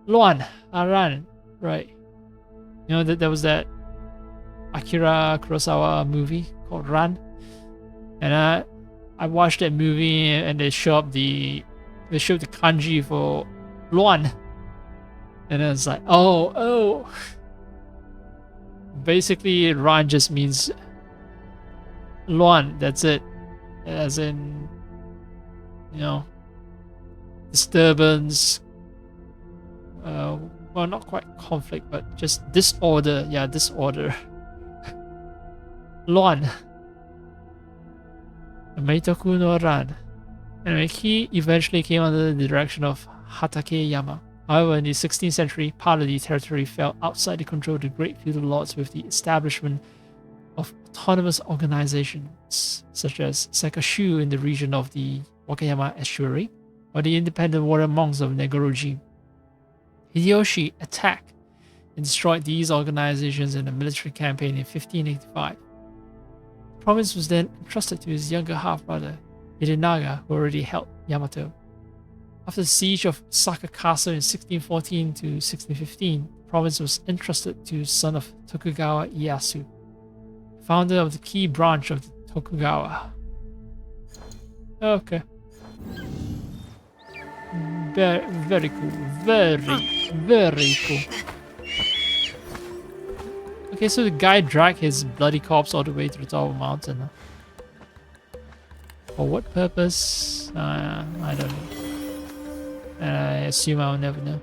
Ran, right. You know that there was that Akira Kurosawa movie called Ran, and I watched that movie and they showed the kanji for Luan, and I was like, oh. Basically, Ran just means Luan. That's it, as in, you know, disturbance. Well, not quite conflict, but just disorder. Yeah, disorder. Luan. Meitoku no Ran. Anyway, he eventually came under the direction of Hatakeyama. However, in the 16th century, part of the territory fell outside the control of the great feudal lords with the establishment of autonomous organizations such as Sekashu in the region of the Wakayama estuary, or the independent warrior monks of Negoroji. Hideyoshi attacked and destroyed these organizations in a military campaign in 1585. The province was then entrusted to his younger half-brother, Hidenaga, who already held Yamato. After the siege of Saka Castle in 1614 to 1615, the province was entrusted to his son of Tokugawa Ieyasu, founder of the key branch of the Tokugawa. Okay. Very cool. Very cool. Okay, so the guy dragged his bloody corpse all the way to the top of the mountain. For what purpose? I don't know. I assume I'll never know.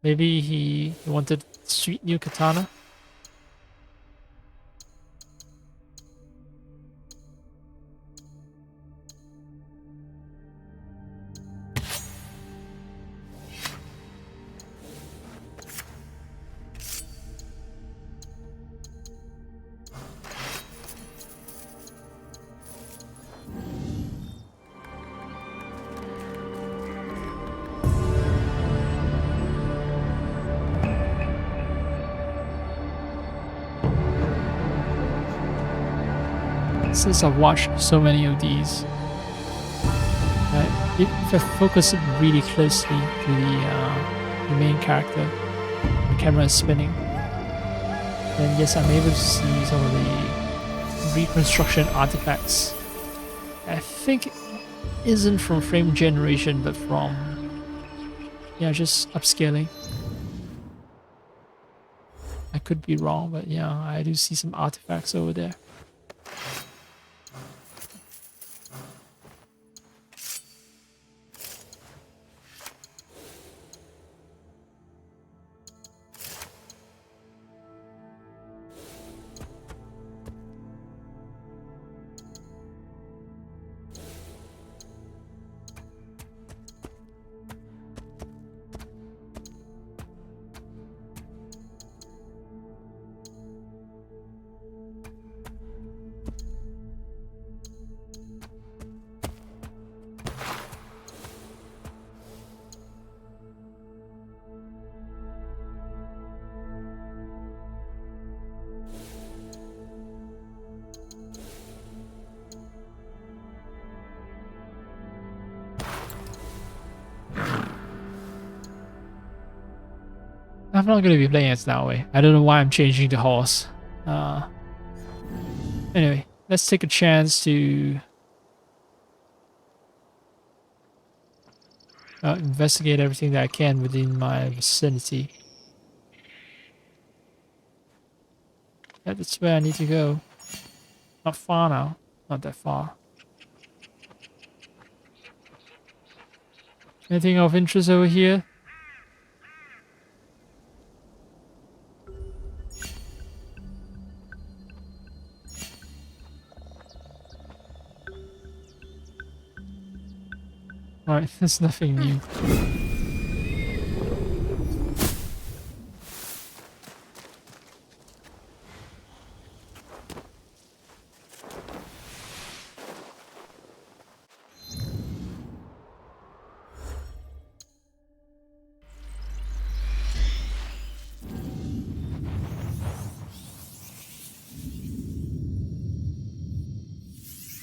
Maybe he wanted sweet new katana? Since I've watched so many of these, if I focus really closely to the main character, the camera is spinning, then yes, I'm able to see some of the reconstruction artifacts. I think it isn't from frame generation, but from, yeah, just upscaling. I could be wrong, but yeah, I do see some artifacts over there. I'm not going to be playing it that way. I don't know why I'm changing the horse. Anyway, let's take a chance to investigate everything that I can within my vicinity. Yeah, that's where I need to go. Not far now. Not that far. Anything of interest over here? Alright, there's nothing new.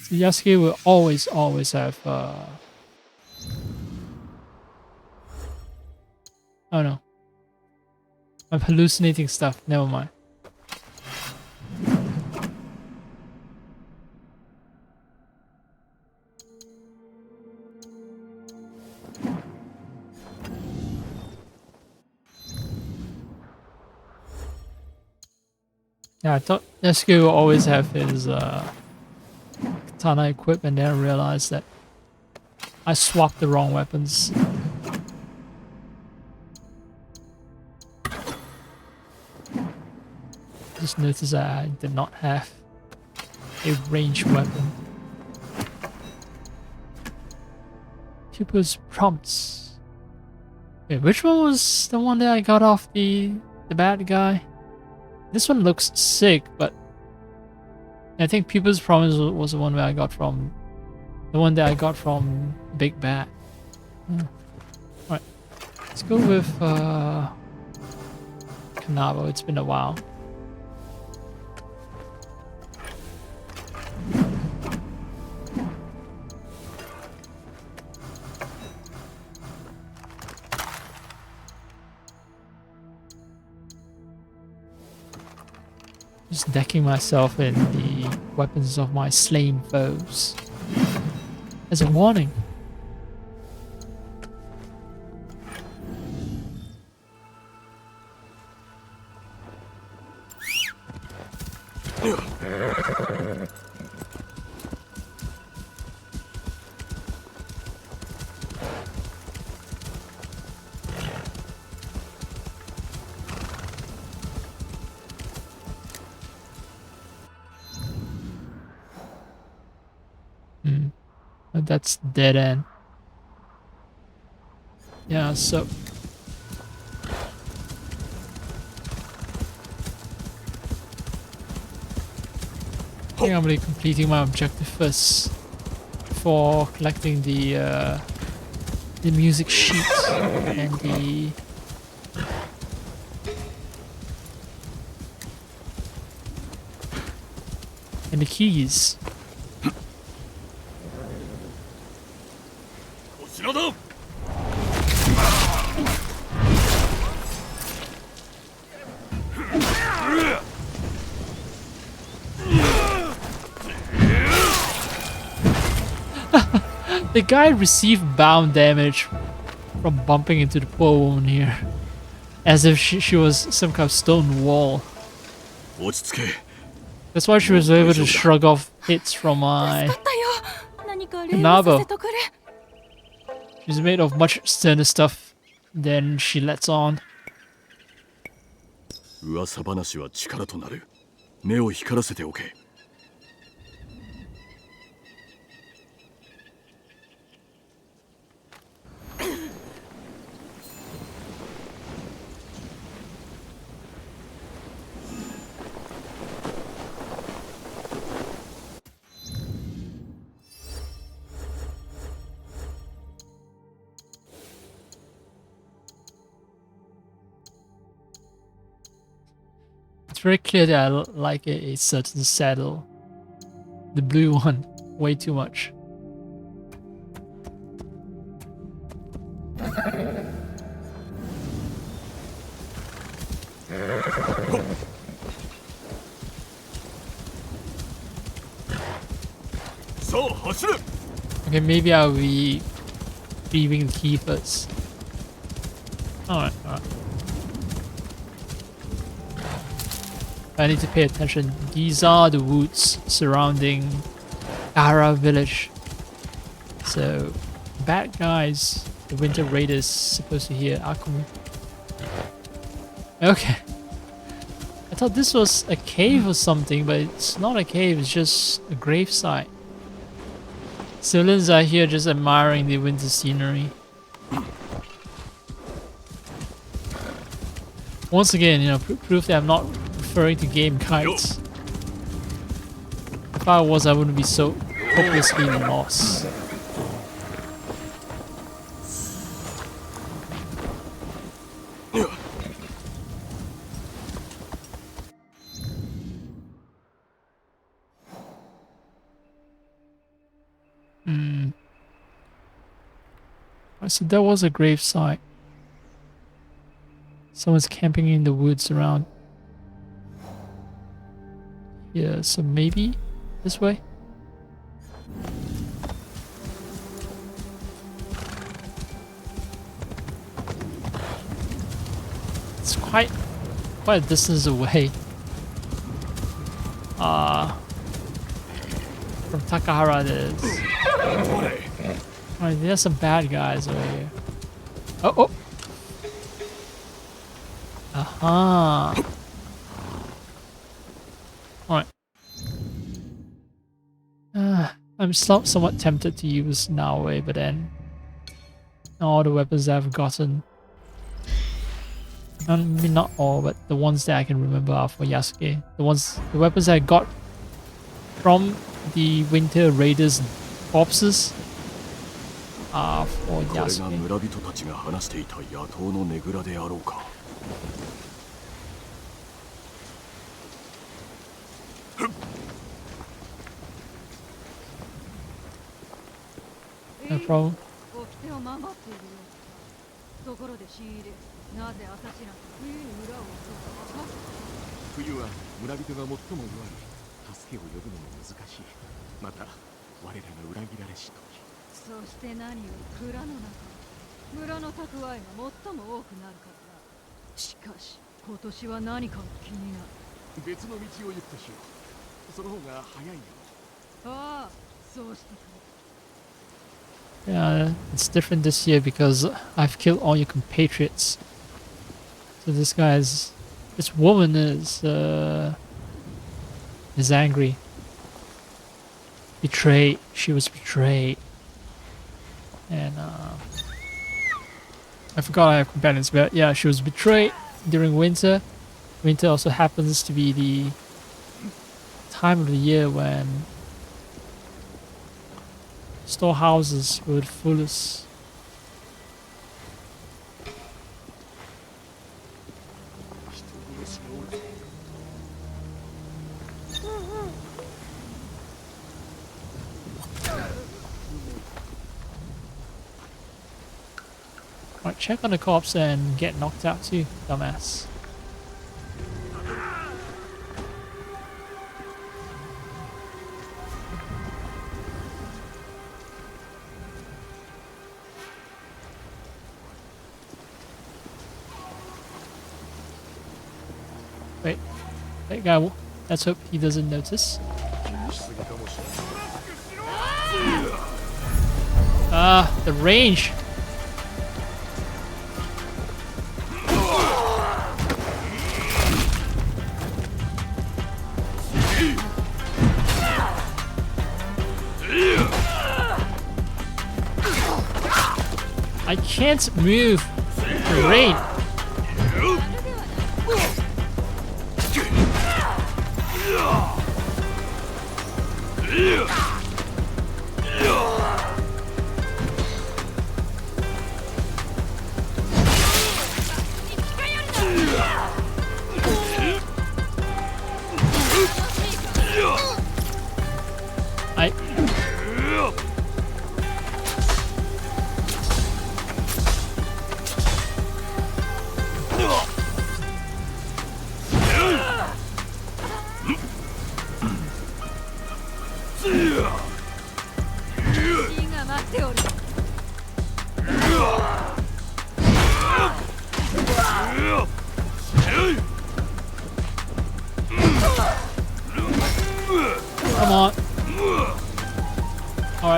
So Yasuke will always have oh no. I'm hallucinating stuff, never mind. Yeah, I thought Yasuke will always have his katana equipped, and then I realized that I swapped the wrong weapons. Just noticed that I did not have a ranged weapon. Pupil's prompts. Wait, which one was the one that I got off the bad guy? This one looks sick, but I think People's Promise was the one that I got from Big Bad. Alright, let's go with Kanabo. It's been a while. Just decking myself in the weapons of my slain foes as a warning. That's dead end. Yeah, so I think I'm gonna be completing my objective first for collecting the music sheet and the keys. The guy received bound damage from bumping into the poor woman here, as if she was some kind of stone wall. That's why she was able to shrug off hits from my Kanabo. She's made of much sterner stuff than she lets on. 噂話は力となる。目を光らせておけ。It's very clear that I like a certain saddle. The blue one, way too much. Okay, maybe I'll be retrieving the key first. Alright, alright. I need to pay attention. These are the woods surrounding Ara village. So, bad guys, the Winter Raiders, supposed to hear Akumu. Okay. I thought this was a cave or something, but it's not a cave, it's just a gravesite. Civilians are here just admiring the winter scenery. Once again, you know, proof that I'm not referring to game kites. If I was, I wouldn't be so hopelessly lost. So there was a grave site. Someone's camping in the woods around. Yeah, so maybe this way? It's quite a distance away. From Takahara it is. Alright, there's some bad guys over here. Oh, oh! Aha! Alright. I'm somewhat tempted to use Naoe, but then all the weapons that I've gotten, I mean not all, but the ones that I can remember are for Yasuke. The weapons I got from the Winter Raiders corpses are for Yasuke. No problem. 冬は村人が最も弱り、助けを呼ぶのも難しい。また我らが裏切られし時。そして何より蔵の中、村の蓄えが最も多くなるからな。しかし今年は何かが気になる。別の道を行くとしよう。その方が早いよ。ああ、そうしてくれ。 Yeah, it's different this year because I've killed all your compatriots. So this woman is angry. Betrayed. She was betrayed. And I forgot I have companions, but yeah, she was betrayed during winter. Winter also happens to be the time of the year when storehouses were the fullest. Alright, check on the corpse and get knocked out too, dumbass. Wait, that guy, let's hope he doesn't notice. Ah, the range! I can't move the rain.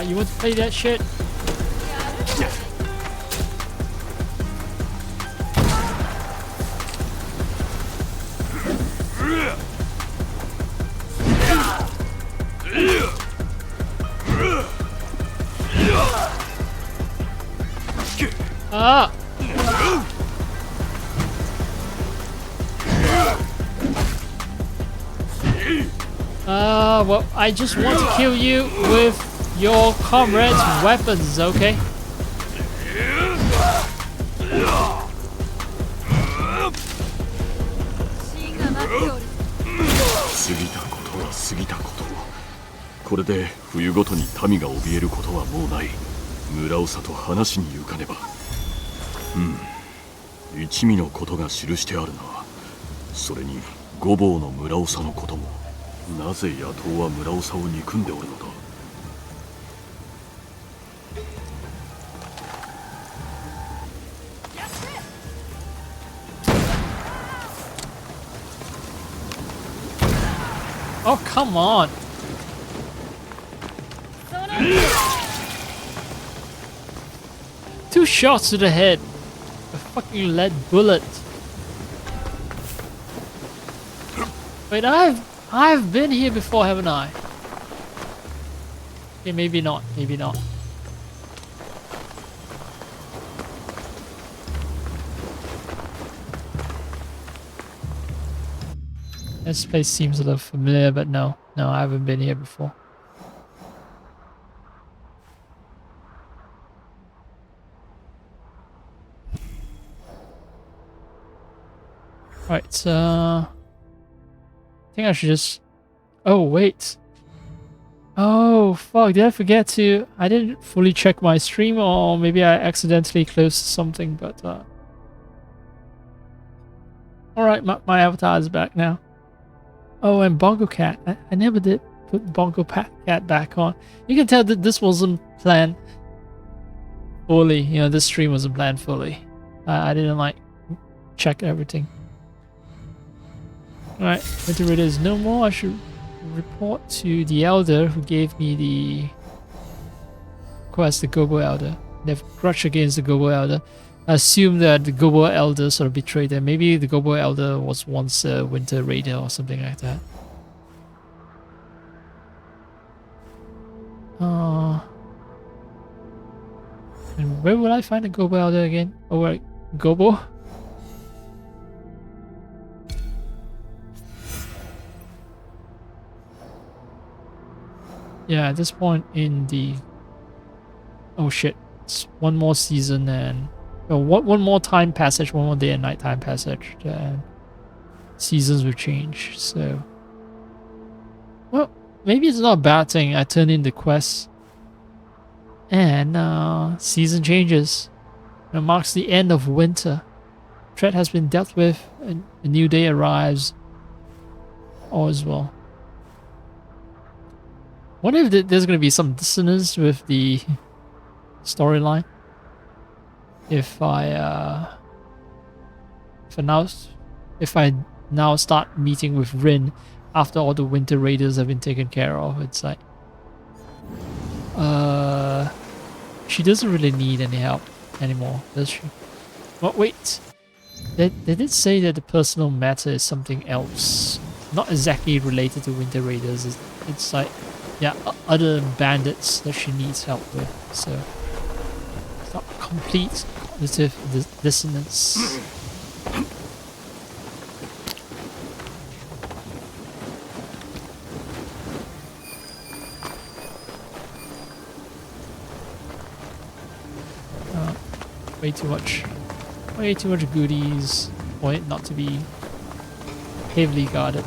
You want to play that shit? Ah! Well, I just want to kill you with your comrades' weapons, okay?これで冬ごとに民が怯えることはもうない。村長と話に行かねば。一味のことが記してあるな。それに五坊の村長のことも。なぜ野党は村長を憎んでおるのだ。Oh, come on! Two shots to the head. A fucking lead bullet. Wait, I've been here before, haven't I? Okay, maybe not. Maybe not. This place seems a little familiar, but no, I haven't been here before. Right, I think I should just... Oh, wait. Oh, fuck, did I forget to... I didn't fully check my stream, or maybe I accidentally closed something, but... Alright, my avatar is back now. Oh, and Bongo Cat. I never did put Bongo Cat back on. You can tell that this wasn't planned fully. You know, this stream wasn't planned fully. I didn't, like, check everything. Alright, Winter Raider is no more. I should report to the Elder who gave me the quest, the Gobo Elder. They have a grudge against the Gobo Elder. I assume that the Gobo Elder sort of betrayed them. Maybe the Gobo Elder was once a Winter Raider or something like that. And where will I find the Gobo Elder again? Oh, wait, Gobo? Yeah, at this point in the... Oh shit, it's one more season and... Well, one more time passage, one more day and night time passage, and seasons will change, so... Well, maybe it's not a bad thing. I turn in the quest and season changes. It marks the end of winter. Threat has been dealt with and a new day arrives. All is well. What if there's going to be some dissonance with the storyline? If I now start meeting with Rin after all the Winter Raiders have been taken care of, it's like she doesn't really need any help anymore, does she? But wait, they did say that the personal matter is something else, not exactly related to Winter Raiders. It's like, yeah, other bandits that she needs help with, so it's not complete cognitive dissonance. Way too much goodies for it not to be heavily guarded.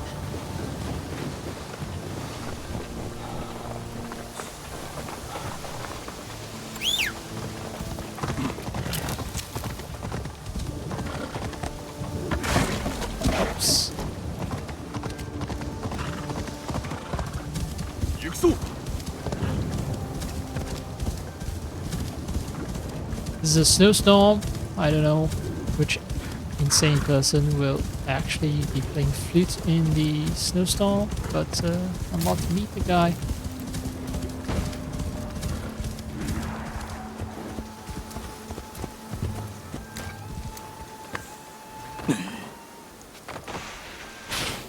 Oops. This is a snowstorm. I don't know which insane person will actually be playing flute in the snowstorm, but I'm about to meet the guy.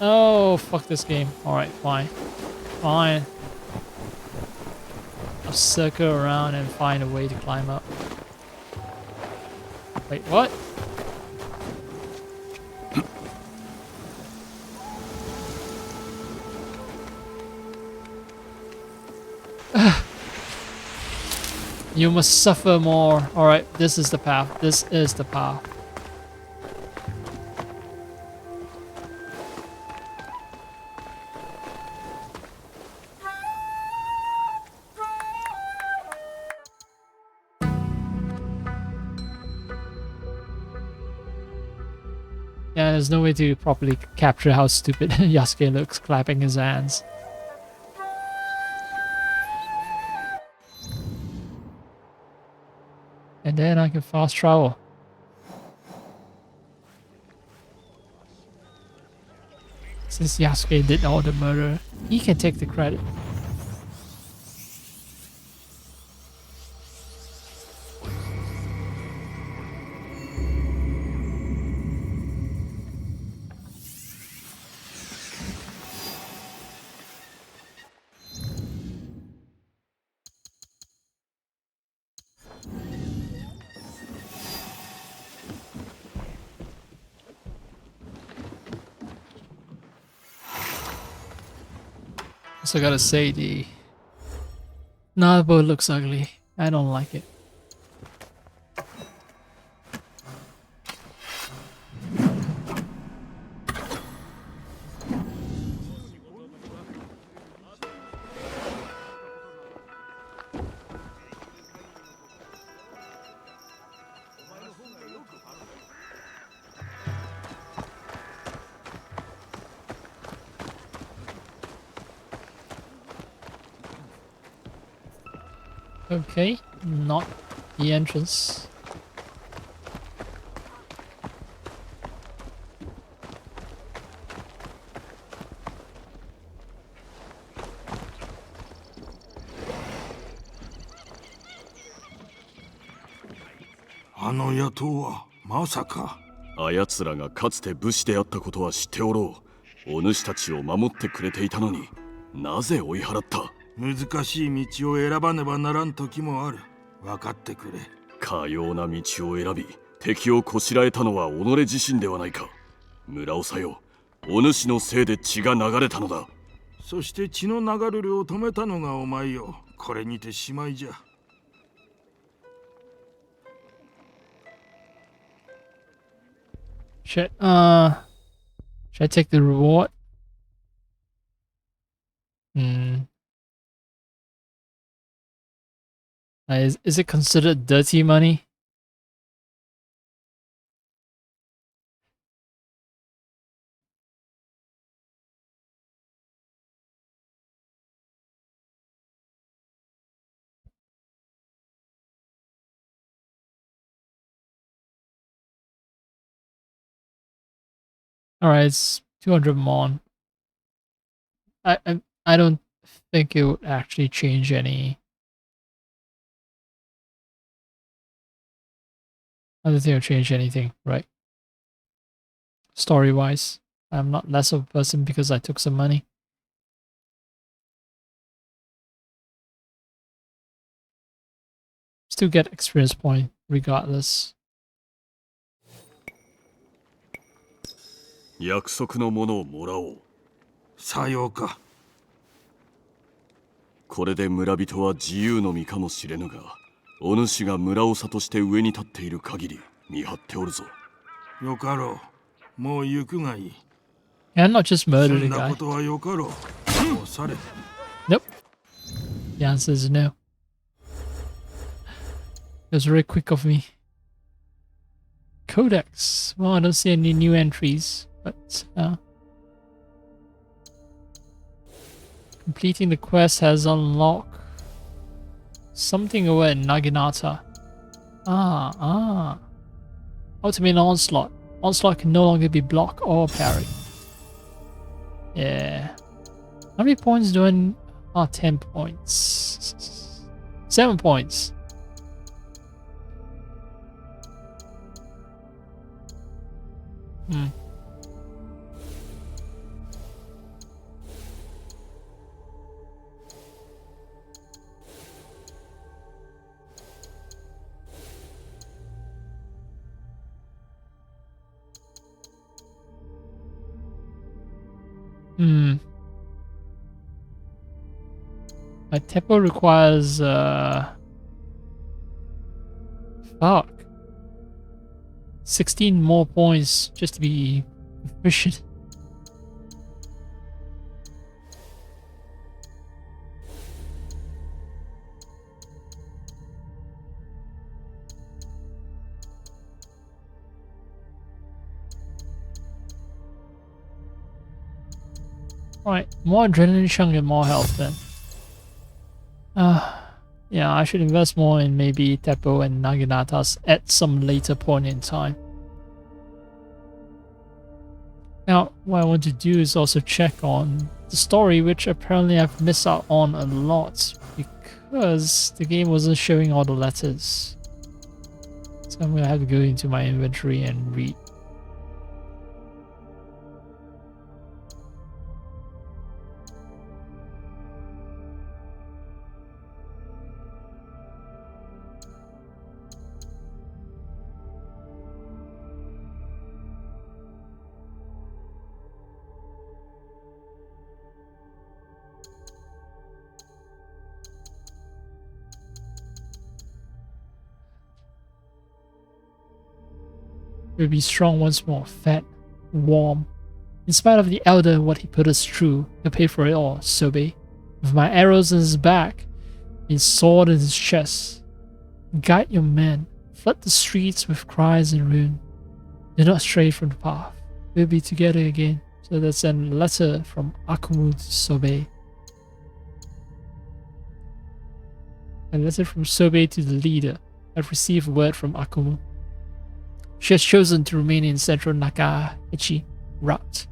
Oh, fuck this game. Alright, fine. Fine. I'll circle around and find a way to climb up. Wait, what? You must suffer more. Alright, this is the path. This is the path. Yeah, there's no way to properly capture how stupid Yasuke looks clapping his hands. And then I can fast travel. Since Yasuke did all the murder, he can take the credit. So I gotta say the boat looks ugly. I don't like it. Okay, not the entrance. .あやつらがかつて武士であったことは知っておろう。お主たちを守ってくれていたのに、なぜ追い払った？難しい道を選ばねばならん時もある。分かってくれ。かような道を選び、敵をこしらえたのは己自身ではないか。村長よ、お主のせいで血が流れたのだ。そして血の流れるを止めたのがお前よ。これにてしまいじゃ。Should I take the reward? Is it considered dirty money? Alright, it's 200 mon. I don't think it would actually change any. I don't think it'll change anything, right? Story-wise, I'm not less of a person because I took some money. Still get experience point regardless. 約束のものをもらおう。さようか。これで村人は自由の身かもしれぬが、お主が村長として上に立っている限り見張っておるぞ。よかろう。もう行くがいい。Yeah, I'm not just murdered そ a んな guy. ことはよかろう。もうされ。Nope. The answer is no. It was very quick of me. Codex. Well, I don't see any new entries, but completing the quest has unlocked something over at Naginata. Ultimate Onslaught. Onslaught can no longer be blocked or parried. Yeah. How many points do I... 10 points. 7 points. Hmm. My tempo requires fuck. 16 more points just to be efficient. Right, more adrenaline chunk and more health then. Yeah, I should invest more in maybe Teppo and Naginatas at some later point in time. Now, what I want to do is also check on the story, which apparently I've missed out on a lot because the game wasn't showing all the letters. So I'm gonna have to go into my inventory and read. We'll be strong once more, fat, warm. In spite of the elder, what he put us through, he'll pay for it all, Sobe. With my arrows in his back, his sword in his chest. Guide your men, flood the streets with cries and ruin. Do not stray from the path. We'll be together again. So that's a letter from Akumu to Sobe. A letter from Sobe to the leader. I've received word from Akumu. She has chosen to remain in central Nakaichi route.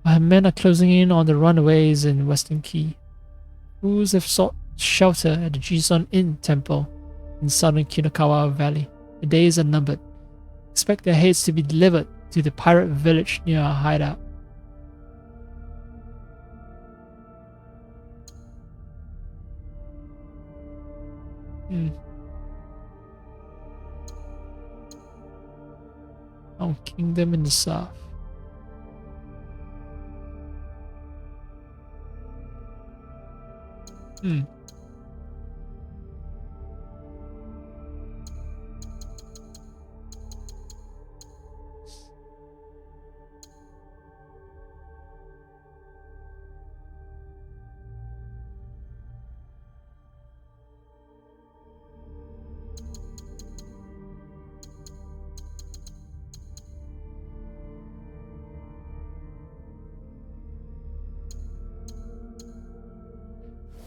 Her men are closing in on the runaways in Western Key. Fools have sought shelter at the Jison Inn Temple in southern Kinokawa Valley. The days are numbered. Expect their heads to be delivered to the pirate village near our hideout. Our kingdom in the south.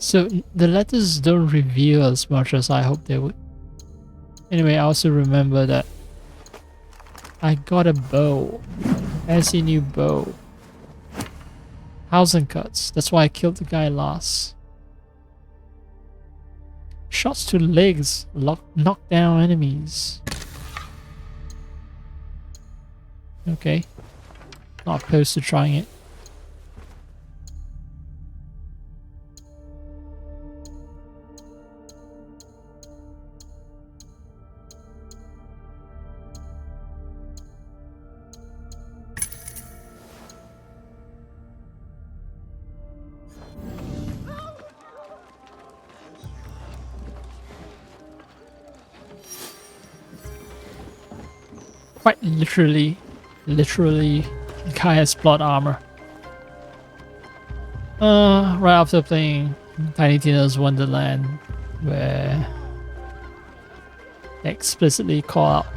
So the letters don't reveal as much as I hoped they would. Anyway, I also remember that I got a bow. Fancy new bow. Housing cuts. That's why I killed the guy last. Shots to legs knock down enemies. Okay. Not opposed to trying it. Quite literally, Gaia's plot armor. Right after playing Tiny Tina's Wonderland, where they explicitly call out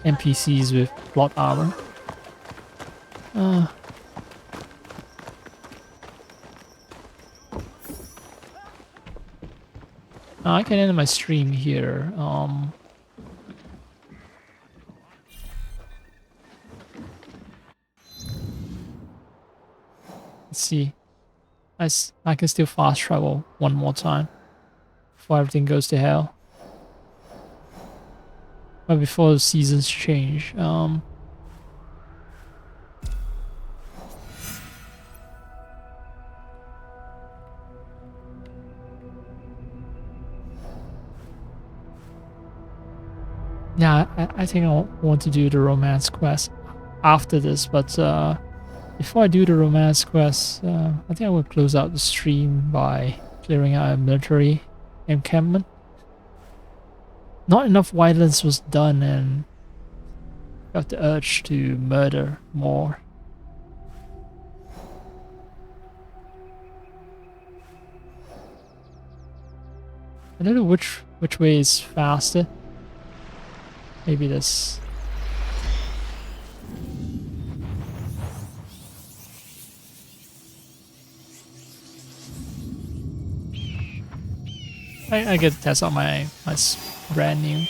NPCs with plot armor. I can end my stream here. Let's see. I can still fast travel one more time before everything goes to hell. But before the seasons change. Yeah, I think I want to do the romance quest after this, but Before I do the romance quest, I think I will close out the stream by clearing out a military encampment. Not enough violence was done, and I got the urge to murder more. I don't know which way is faster. Maybe this. I get to test out my brand new.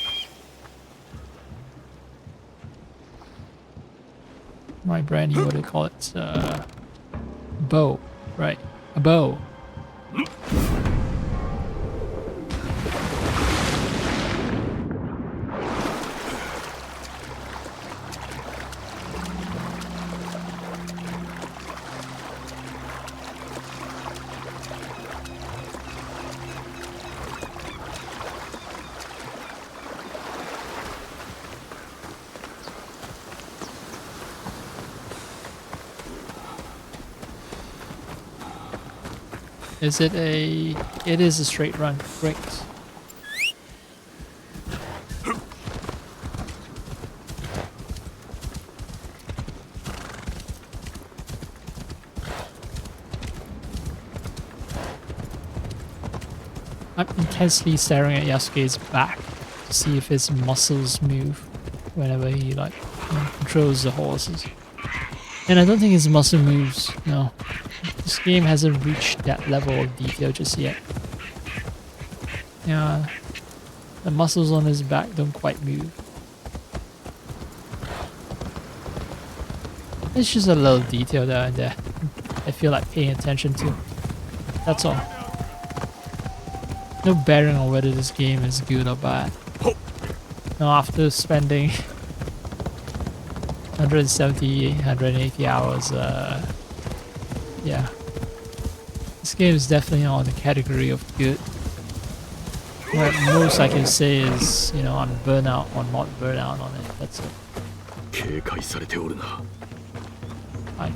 My brand new, what do they call it? Bow. Right. A bow. Is it a... It is a straight run. Great. I'm intensely staring at Yasuke's back to see if his muscles move whenever he like controls the horses. And I don't think his muscle moves, no. This game hasn't reached that level of detail just yet. Yeah, the muscles on his back don't quite move. It's just a little detail there and there I feel like paying attention to. That's all. No bearing on whether this game is good or bad. Now after spending 170, 180 hours, yeah. This game is definitely on the category of good. What most I can say is, you know, I'm burnout or not burnout on it. That's it. 警戒されておるな。Fine.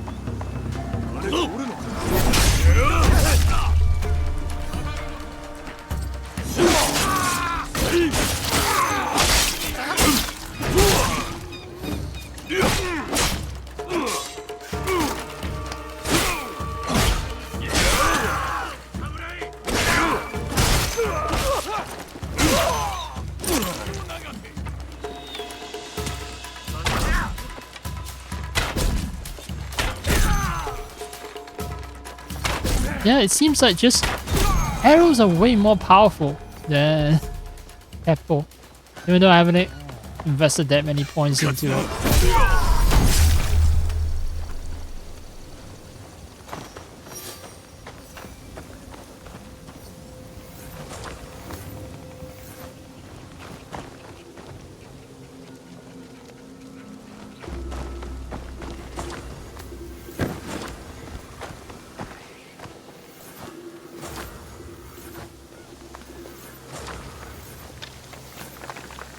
Yeah, it seems like just arrows are way more powerful than Apple. Even though I haven't invested that many points into it.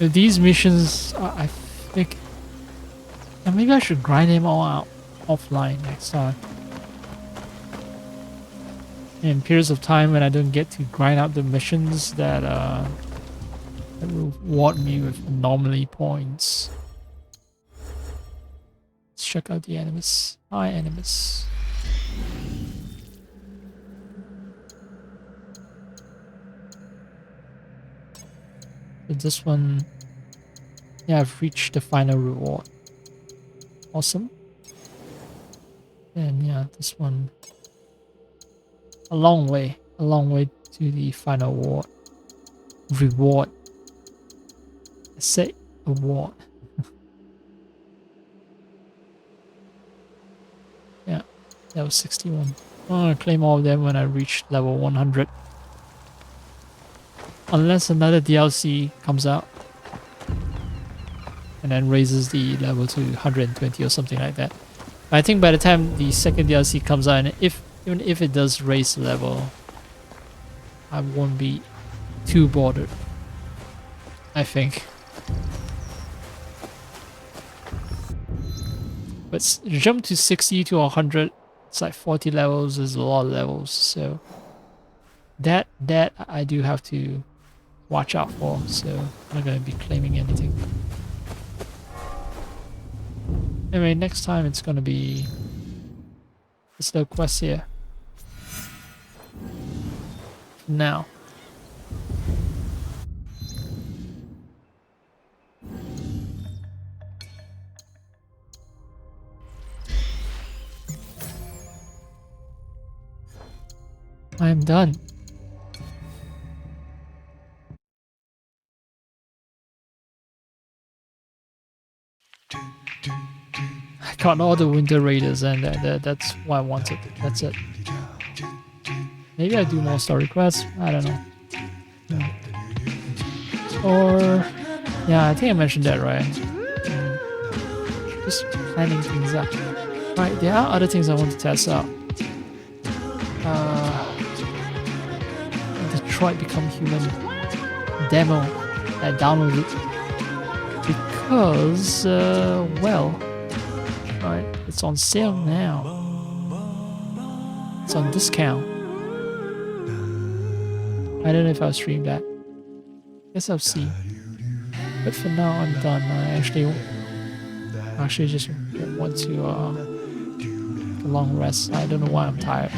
These missions, I think, maybe I should grind them all out offline next time. In periods of time when I don't get to grind out the missions that reward me with anomaly points. Let's check out the enemies. Hi, enemies. So this one, yeah, I've reached the final reward. Awesome. And yeah, this one, a long way to the final reward. Let's say award. Yeah, that was 61. I'm gonna claim all of them when I reach level 100. Unless another DLC comes out and then raises the level to 120 or something like that. But I think by the time the second DLC comes out, and even if it does raise the level, I won't be too bothered, I think. But jump to 60 to 100, it's like 40 levels, is a lot of levels, so that I do have to watch out for, so I'm not going to be claiming anything. Anyway, next time it's going to be this little quest here. Now. I'm done. I got all the Winter Raiders, and that's what I wanted. That's it. Maybe I do more story quests. I don't know. Or yeah, I think I mentioned that, right? Just planning things out. Right, there are other things I want to test out. Detroit Become Human demo I downloaded because well, right, it's on sale now. It's on discount. I don't know if I'll stream that. Guess I'll see. But for now, I'm done. I actually just want to a long rest. I don't know why I'm tired.